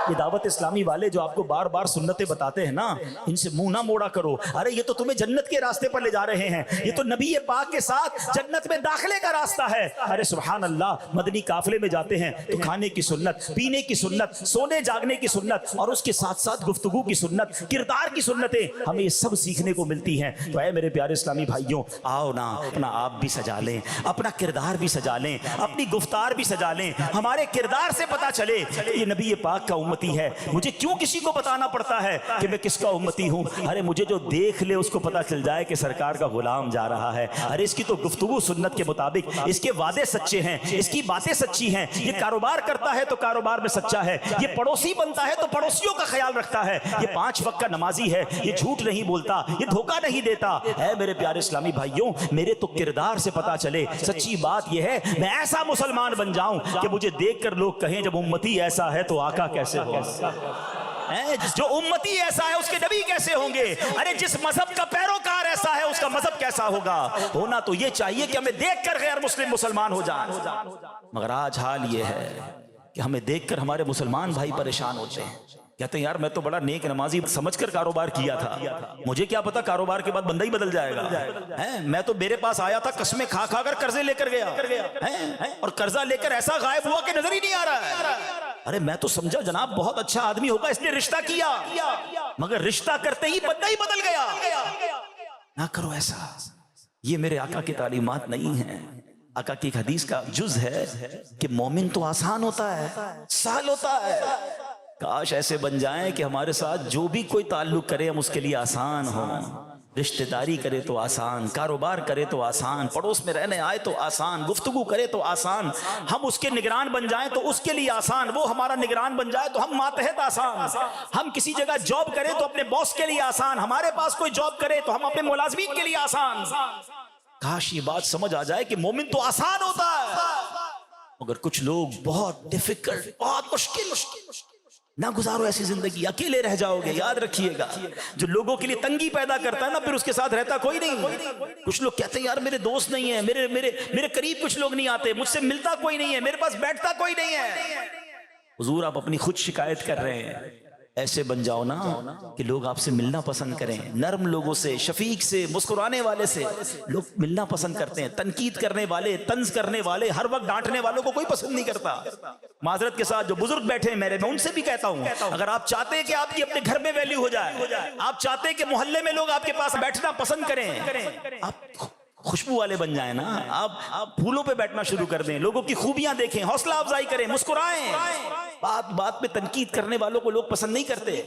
یہ دعوت اسلامی والے جو آپ کو بار بار سنتیں بتاتے ہیں نا، ان سے منہ نہ موڑا کرو. ارے یہ تو تمہیں جنت کے راستے پر لے جا رہے ہیں، یہ تو نبی پاک کے ساتھ جنت میں داخلے کا راستہ ہے. ارے سبحان اللہ، مدنی قافلے میں جاتے ہیں تو کھانے کی سنت، پینے کی سنت، سونے جاگنے کی سنت، اور اس کے ساتھ ساتھ گفتگو کی سنت، کردار کی سنتیں، ہمیں یہ سب سیکھنے کو ملتی ہیں. تو اے میرے پیارے اسلامی بھائیوں، آؤ نا اپنا آپ بھی سجا لیں، اپنا کردار بھی سجا لیں، اپنی گفتار بھی سجا لیں. ہمارے کردار سے پتا چلے یہ نبی پاک کا امتی ہے. مجھے کیوں کسی کو بتانا پڑتا ہے کہ میں کس کا امتی ہوں؟ ارے مجھے جو دیکھ لے اس کو پتا چل جائے کہ سرکار کا غلام جا رہا ہے. ارے اس کی تو گفتگو سنت کے مطابق، اس کے وعدے سچے ہیں، اس کی باتیں سچی ہیں. یہ کاروبار کرتا ہے تو کاروبار میں سچا ہے، یہ پڑوسی بنتا ہے تو پڑوسیوں کا خیال رکھتا ہے، یہ 5 وقت کا نمازی ہے، یہ جھوٹ نہیں بولتا، یہ دھوکہ نہیں دیتا. اے میرے پیارے اسلامی بھائیوں، میرے تو کردار سے پتا چلے. سچی بات یہ ہے میں ایسا مسلمان بن جاؤں کہ مجھے دیکھ کر لوگ کہیں جب امتی ایسا ہے تو آقا کیسے ہو؟ جو امتی ایسا ہے اس کے نبی کیسے ہوں گے؟ ارے جس مذہب کا پیروکار ایسا ہے اس کا مذہب کیسا ہوگا؟ ہونا تو یہ چاہیے کہ ہمیں دیکھ کر غیر مسلم مسلمان ہو جائیں، مگر آج حال یہ ہے کہ ہمیں دیکھ کر ہمارے مسلمان بھائی پریشان ہوتے ہیں. کہتے ہیں یار میں تو بڑا نیک نمازی سمجھ کر کاروبار کیا تھا، مجھے کیا پتا کاروبار کے بعد بندہ ہی بدل جائے گا. میں تو میرے پاس آیا تھا قسمیں کھا کھا کر قرضے لے کر گیا، اور قرضہ لے کر ایسا غائب ہوا کہ نظر ہی نہیں آ رہا ہے. ارے میں تو سمجھا جناب بہت اچھا آدمی ہوگا، اس نے رشتہ کیا، مگر رشتہ کرتے ہی بندہ ہی بدل گیا. نہ کرو ایسا، یہ میرے آقا کی تعلیمات نہیں ہیں. آقا کی ایک حدیث کا جز ہے کہ مومن تو آسان ہوتا ہے، سہل ہوتا ہے. کاش ایسے بن جائیں کہ ہمارے ساتھ جو بھی کوئی تعلق کرے ہم اس کے لیے آسان ہوں. رشتہ داری کرے تو آسان، کاروبار کرے تو آسان، پڑوس میں رہنے آئے تو آسان، گفتگو کرے تو آسان، ہم اس کے نگران بن جائیں تو اس کے لیے آسان، وہ ہمارا نگران بن جائے تو ہم ماتحت آسان، ہم کسی جگہ جاب کریں تو اپنے باس کے لیے آسان، ہمارے پاس کوئی جاب کرے تو ہم اپنے ملازمین کے لیے آسان. کاش یہ بات سمجھ آ جائے کہ مومن تو آسان ہوتا ہے، مگر کچھ لوگ بہت ڈیفیکلٹ، بہت مشکل. نہ گزارو ایسی زندگی، اکیلے رہ جاؤ گے. یاد رکھیے گا جو لوگوں کے لیے تنگی پیدا کرتا ہے نا پھر اس کے ساتھ رہتا کوئی نہیں. کچھ لوگ کہتے ہیں یار میرے دوست نہیں ہیں، میرے قریب کچھ لوگ نہیں آتے، مجھ سے ملتا کوئی نہیں ہے، میرے پاس بیٹھتا کوئی نہیں ہے. حضور آپ اپنی خود شکایت کر رہے ہیں. ایسے بن جاؤ نا کہ لوگ آپ سے ملنا پسند کریں. نرم لوگوں سے، شفیق سے، مسکرانے والے سے لوگ ملنا پسند کرتے ہیں. تنقید کرنے والے، طنز کرنے والے، ہر وقت ڈانٹنے والوں کو کوئی پسند نہیں کرتا. معذرت کے ساتھ جو بزرگ بیٹھے ہیں میں ان سے بھی کہتا ہوں، اگر آپ چاہتے ہیں کہ آپ کی اپنے گھر میں ویلیو ہو جائے، آپ چاہتے ہیں کہ محلے میں لوگ آپ کے پاس بیٹھنا پسند کریں، آپ خوشبو والے بن جائیں نا. آپ پھولوں پہ بیٹھنا شروع کر دیں، لوگوں کی خوبیاں دیکھیں، حوصلہ افزائی کریں، مسکرائیں. بات میں تنقید کرنے والوں کو لوگ پسند نہیں کرتے.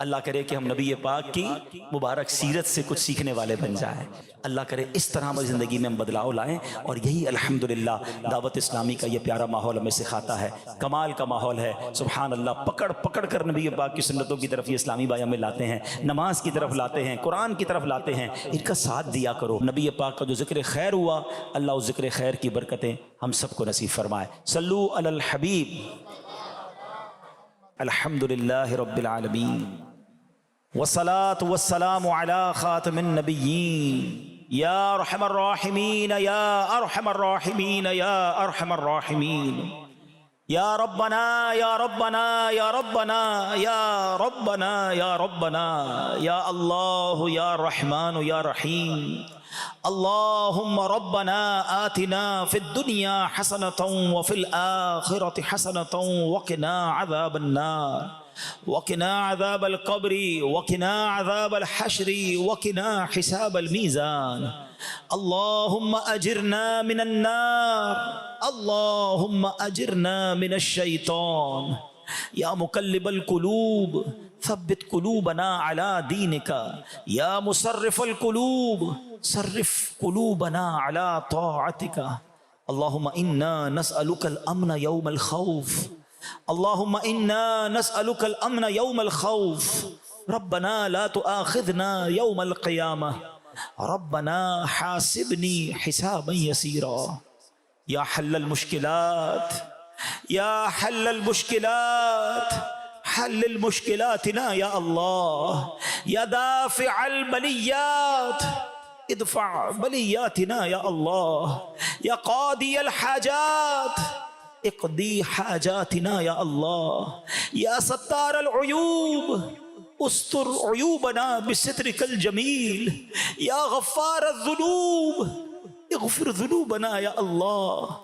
اللہ کرے کہ ہم نبی پاک کی مبارک سیرت سے کچھ سیکھنے والے بن جائیں. اللہ کرے اس طرح ہماری زندگی میں ہم بدلاؤ لائیں. اور یہی الحمدللہ دعوت اسلامی کا یہ پیارا ماحول ہمیں سکھاتا ہے. کمال کا ماحول ہے. سبحان اللہ، پکڑ پکڑ کر نبی پاک کی سنتوں کی طرف یہ اسلامی بھائی ہمیں لاتے ہیں، نماز کی طرف لاتے ہیں، قرآن کی طرف لاتے ہیں. ان کا ساتھ دیا کرو. نبی پاک کا جو ذکر خیر ہوا، اللہ اس ذکر خیر کی برکتیں ہم سب کو نصیب فرمائے. صلو علی الحبیب. الحمدللہ رب العالمین والصلاة والسلام على خاتم النبیین یا ارحم الراحمین یا ارحم الراحمین یا ارحم الراحمین. یا ربنا یا ربنا یا ربنا یا ربنا یا ربنا یا اللہ یا رحمان یا رحیم. اللهم ربنا آتنا في الدنيا حسنة وفي الآخرة حسنة وقنا عذاب النار وقنا عذاب القبر وقنا عذاب الحشر وقنا حساب الميزان. اللهم أجرنا من النار اللهم أجرنا من الشيطان. یا مقلب القلوب ثبت قلوبنا على دينك یا مصرف القلوب صرف قلوبنا على طاعتك. اللهم إنا نسألك الأمن يوم الخوف اللهم إنا نسألك الأمن يوم الخوف. ربنا لا تؤاخذنا يوم القيامة ربنا حاسبني حسابا يسيرا. يا حل المشكلات یا حل المشکلات حل المشکلاتنا یا اللہ. یا دافع البلیات ادفع بلیاتنا یا اللہ. یا قاضی الحاجات اقضی حاجاتنا یا اللہ، یا ستار العیوب استر عیوبنا بسترک الجمیل، یا غفار الذنوب اغفر ذنوبنا یا اللہ،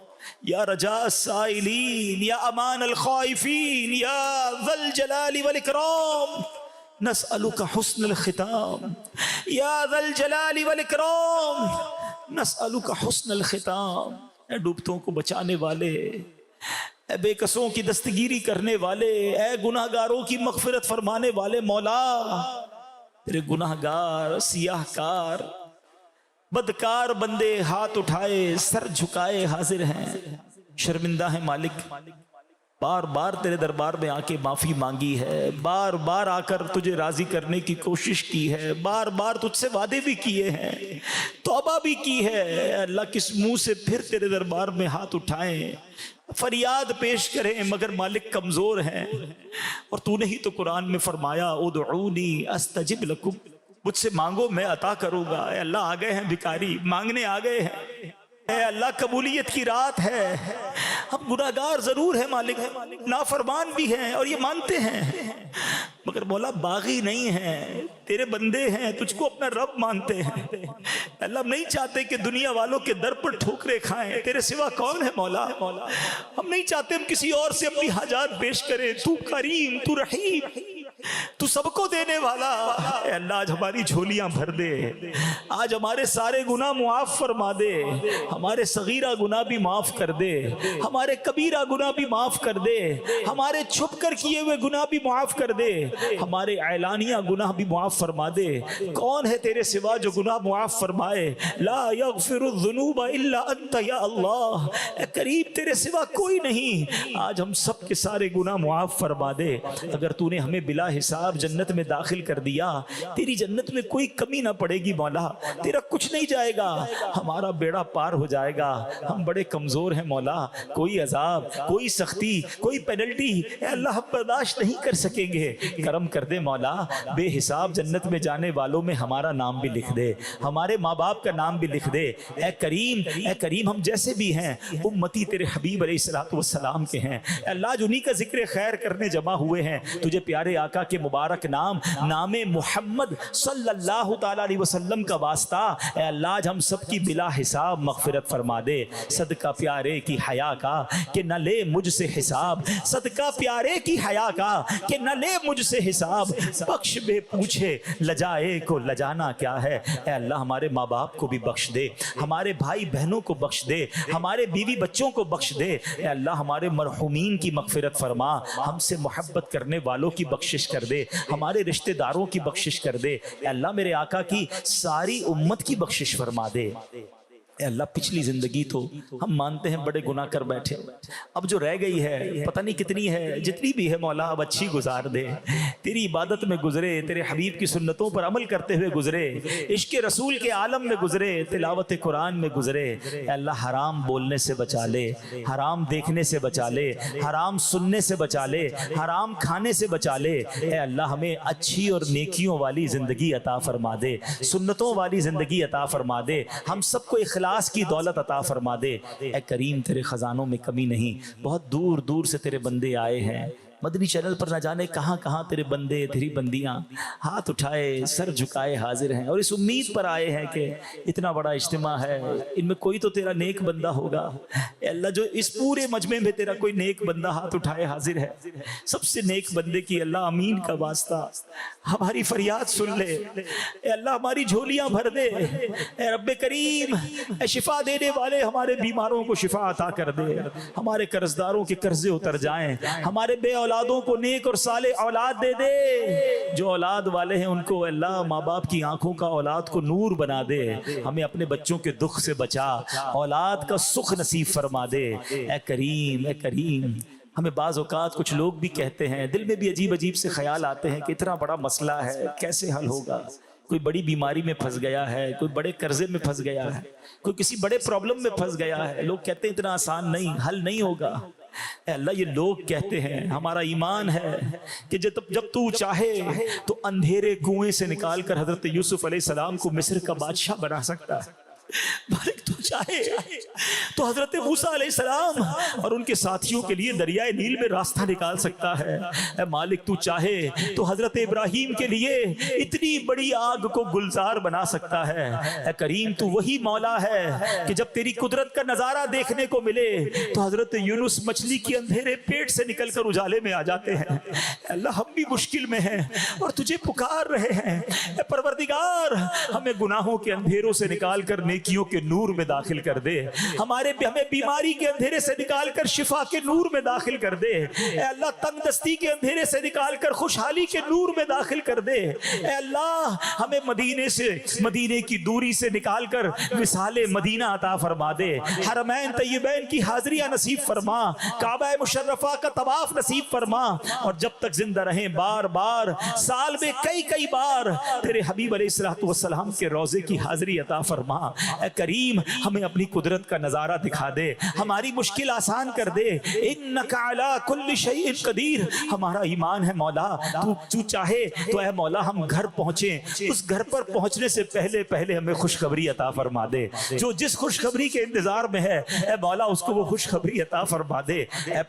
یا رجاء السائلین، یا امان الخائفین، یا ذا الجلال والاکرام نسألک حسن الختام، یا ذا الجلال والاکرام نسألک حسن الختام۔ اے ڈوبتوں کو بچانے والے، اے بے کسوں کی دستگیری کرنے والے، اے گناہ گاروں کی مغفرت فرمانے والے مولا، تیرے گناہ گار، سیاہ کار، بدکار بندے ہاتھ اٹھائے سر جھکائے حاضر ہیں، شرمندہ ہیں مالک، بار بار تیرے دربار میں آ کے معافی مانگی ہے، بار بار آ کر تجھے راضی کرنے کی کوشش کی ہے، بار بار تجھ سے وعدے بھی کیے ہیں، توبہ بھی کی ہے۔ اے اللہ کس منہ سے پھر تیرے دربار میں ہاتھ اٹھائیں، فریاد پیش کریں، مگر مالک کمزور ہیں، اور تو نے ہی تو قرآن میں فرمایا ادعونی استجب لکم، مجھ سے مانگو میں عطا کروں گا۔ اے اللہ آ گئے ہیں بھکاری، مانگنے آ گئے ہیں، اے اللہ قبولیت کی رات ہے، ہم گناہگار ضرور ہیں مالک، نافرمان بھی ہیں اور یہ مانتے ہیں، مگر مولا باغی نہیں ہیں، تیرے بندے ہیں، تجھ کو اپنا رب مانتے ہیں۔ اللہ ہم نہیں چاہتے کہ دنیا والوں کے در پر ٹھوکریں کھائیں، تیرے سوا کون ہے مولا؟ ہم نہیں چاہتے ہم کسی اور سے اپنی حاجات پیش کریں، تو کریم، تو رحیم، تو سب کو دینے والا۔ اے اللہ آج ہماری جھولیاں بھر دے، آج ہمارے سارے گناہ معاف فرما دے، ہمارے صغیرہ گناہ بھی معاف کر دے، ہمارے کبیرہ گناہ بھی معاف کر دے، ہمارے چھپ کر کیے ہوئے گناہ بھی معاف کر دے، ہمارے اعلانیہ گناہ بھی معاف فرما دے۔ کون ہے تیرے سوا جو گناہ معاف فرمائے؟ لا یغفر الذنوب الا انت یا اللہ، اے کریم تیرے سوا کوئی نہیں، آج ہم سب کے سارے گناہ معاف فرما دے۔ اگر تو نے ہمیں بلا حساب جنت میں داخل کر دیا، تیری جنت میں کوئی کمی نہ پڑے گی مولا، تیرا کچھ نہیں جائے گا، ہمارا بیڑا پار ہو جائے گا، ہم بڑے کمزور ہیں مولا، کوئی عذاب، کوئی سختی، کوئی پینلٹی اے اللہ ہم برداشت نہیں کر سکیں گے، کرم کر دے مولا، بے حساب جنت میں جانے والوں میں ہمارا نام بھی لکھ دے، ہمارے ماں باپ کا نام بھی لکھ دے۔ اے کریم ہم جیسے بھی ہیں امتی تیرے حبیب علیہ السلام کے ہیں، اے اللہ جو انہی کا ذکر خیر کرنے جمع ہوئے ہیں، تجھے پیارے آقا کے مبارک نام محمد صلی اللہ تعالیٰ علیہ وسلم کا واسطہ، اے اللہ آج ہم سب کی بلا حساب مغفرت فرما دے، صدقہ پیارے کی حیا کا کہ نہ لے مجھ سے حساب، صدقہ پیارے کی حیا کا کہ نہ لے مجھ سے حساب، بخش بے پوچھے لجائے کو لجانا کیا ہے۔ اے اللہ ہمارے ماں باپ کو بھی بخش دے، ہمارے بھائی بہنوں کو بخش دے، ہمارے بیوی بچوں کو بخش دے، اے اللہ ہمارے مرحومین کی مغفرت فرما، ہم سے محبت کرنے والوں کی بخشش کر دے، ہمارے رشتہ داروں کی بخشش کر دے، اے اللہ میرے آقا کی ساری امت کی بخشش فرما دے۔ اے اللہ پچھلی زندگی تو ہم مانتے ہیں بڑے گناہ کر بیٹھے، اب جو رہ گئی ہے پتہ نہیں کتنی ہے، جتنی بھی ہے مولا اب اچھی گزار دے، تیری عبادت میں گزرے، تیرے حبیب کی سنتوں پر عمل کرتے ہوئے گزرے، عشق رسول کے عالم میں گزرے، تلاوت قرآن میں گزرے۔ اے اللہ حرام بولنے سے بچا لے، حرام دیکھنے سے بچا لے، حرام سننے سے بچا لے، حرام کھانے سے بچا لے۔ اے اللہ ہمیں اچھی اور نیکیوں والی زندگی عطا فرما دے، سنتوں والی زندگی عطا فرما دے، ہم سب کو اخلاص کی دولت عطا فرما دے۔ اے کریم تیرے خزانوں میں کمی نہیں، بہت دور دور سے تیرے بندے آئے ہیں، مدنی چینل پر نہ جانے کہاں کہاں تیرے بندے تیری بندیاں ہاتھ اٹھائے سر جھکائے حاضر ہیں، اور اس امید پر آئے ہیں کہ اتنا بڑا اجتماع ہے، ان میں کوئی تو تیرا نیک بندہ ہوگا۔ اے اللہ جو اس پورے مجمع میں تیرا کوئی نیک بندہ ہاتھ اٹھائے حاضر ہے، سب سے نیک بندے کی اللہ امین کا واسطہ ہماری فریاد سن لے۔ اے اللہ ہماری جھولیاں بھر دے، اے رب کریم اے شفا دینے والے ہمارے بیماروں کو شفا عطا کر دے، ہمارے قرضداروں کے قرضے اتر جائیں، ہمارے بے اولادوں کو نیک اور صالح اولاد دے دے، جو اولاد والے ہیں ان کو اللہ ماں باپ کی آنکھوں کا اولاد کو نور بنا دے، ہمیں اپنے بچوں کے دکھ سے بچا، اولاد کا سکھ نصیب فرما دے۔ اے کریم اے کریم ہمیں بعض اوقات کچھ لوگ بھی کہتے ہیں، دل میں بھی عجیب عجیب سے خیال آتے ہیں کہ اتنا بڑا مسئلہ ہے کیسے حل ہوگا، کوئی بڑی بیماری میں پھنس گیا ہے، کوئی بڑے قرضے میں پھنس گیا ہے، کوئی کسی بڑے پرابلم میں پھنس گیا ہے، لوگ کہتے ہیں اتنا آسان نہیں، حل نہیں ہوگا۔ اے اللہ یہ لوگ کہتے ہیں، ہمارا ایمان ہے کہ جب تو چاہے تو اندھیرے کنویں سے نکال کر حضرت یوسف علیہ السلام کو مصر کا بادشاہ بنا سکتا ہے، مالک تو چاہے تو حضرت موسیٰ علیہ السلام اور ان کے ساتھیوں کے لیے دریائے نیل میں راستہ نکال سکتا ہے۔ اے مالک تو چاہے تو حضرت ابراہیم کے لیے اتنی بڑی آگ کو گلزار بنا سکتا ہے۔ اے کریم تو وہی مولا ہے کہ جب تیری قدرت کا نظارہ دیکھنے کو ملے تو حضرت یونس مچھلی کے اندھیرے پیٹ سے نکل کر اجالے میں آ جاتے ہیں۔ اے اللہ ہم بھی مشکل میں ہیں اور تجھے پکار رہے ہیں۔ اے پروردگار ہمیں گناہوں کے اندھیروں سے نکال کر نیکیوں کے نور میں داخل کر دے، ہمیں بیماری کے اندھیرے سے نکال کر شفا کے نور میں داخل کر دے۔ اے اللہ تنگ دستی کے اندھیرے سے نکال کر خوشحالی کے نور میں داخل کر دے۔ اے اللہ ہمیں مدینے کی دوری سے نکال کر وصال مدینہ عطا فرما دے، حرمین طیبین کی حاضریاں نصیب فرما، کعبہ مشرفہ کا طواف نصیب فرما، اور جب تک زندہ رہیں بار بار سال میں کئی بار تیرے حبیب علیہ الصلوۃ والسلام کے روضے کی حاضری عطا فرما۔ اے کریم ہمیں اپنی قدرت کا نظارہ دکھا دے، ہماری مشکل آسان کر دے۔ انک علی کل شیء قدیر، ہمارا ایمان ہے مولا تو چاہے تو اے مولا ہم گھر پہنچیں، اس گھر پر پہنچنے سے پہلے ہمیں خوشخبری عطا فرما دے۔ جو جس خوشخبری کے انتظار میں ہے اے مولا اس کو وہ خوشخبری عطا فرما دے۔ اے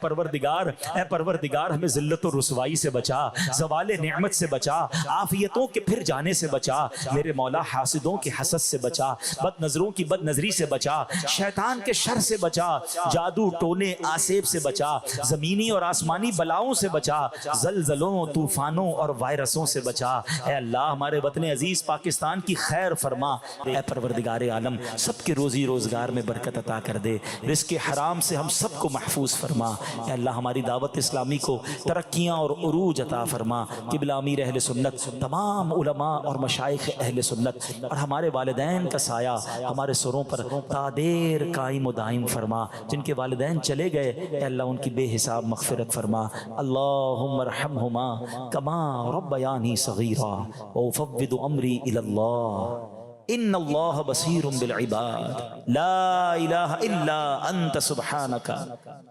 پروردگار ہمیں ذلت و رسوائی سے بچا، زوال نعمت سے بچا، عافیتوں کے پھر جانے سے بچا، میرے مولا حاسدوں کے حسد سے بچا، بد نظروں کی بد نظری سے بچا، شیطان کے شر سے بچا، جادو ٹونے آسیب سے بچا، زمینی اور آسمانی بلاؤں سے بچا، زلزلوں طوفانوں اور وائرسوں سے بچا۔ اے اللہ ہمارے وطن عزیز پاکستان کی خیر فرما۔ اے پروردگار عالم سب کے روزی روزگار میں برکت عطا کر دے، رزق حرام سے ہم سب کو محفوظ فرما۔ اے اللہ ہماری دعوت اسلامی کو ترقیاں اور عروج عطا فرما۔ قبلہ امیر اہل سنت، تمام علماء اور مشائخ اہل سنت اور ہمارے والدین کا سایہ ہمارے سروں پر تا دیر قائم و دائم فرما۔ جن کے والدین چلے گئے اے اللہ ان کی بے حساب مغفرت فرما۔ اللہم ارحمہما کما ربیانی صغیرا وافوض امری الی اللہ ان اللہ بصیر بالعباد لا الہ الا انت سبحانک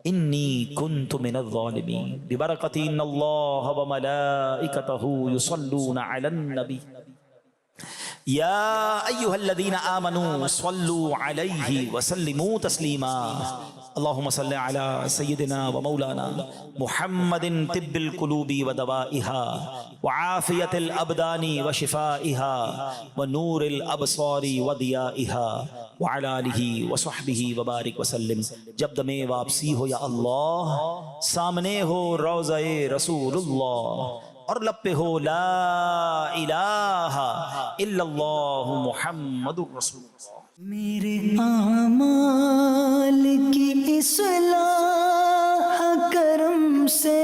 انی کنت من الظالمین ببرکت ان اللہ وملائکتہ یصلون علی النبی یا ایہا الذین آمنوا صلوا علیہ وسلموا تسلیما اللہم صل علی سیدنا ومولانا محمد طب القلوب ودوائها وعافیت الابدان وشفائها ونور الابصار وضیائها وعلى آلہ وصحبہ وبارک وسلم۔ جب دم واپسی ہو یا اللہ، سامنے ہو روضہ رسول اللہ، اور لب پہ ہو لا الہ الا اللہ محمد رسول اللہ۔ میرے اعمال کی اصلاح کرم سے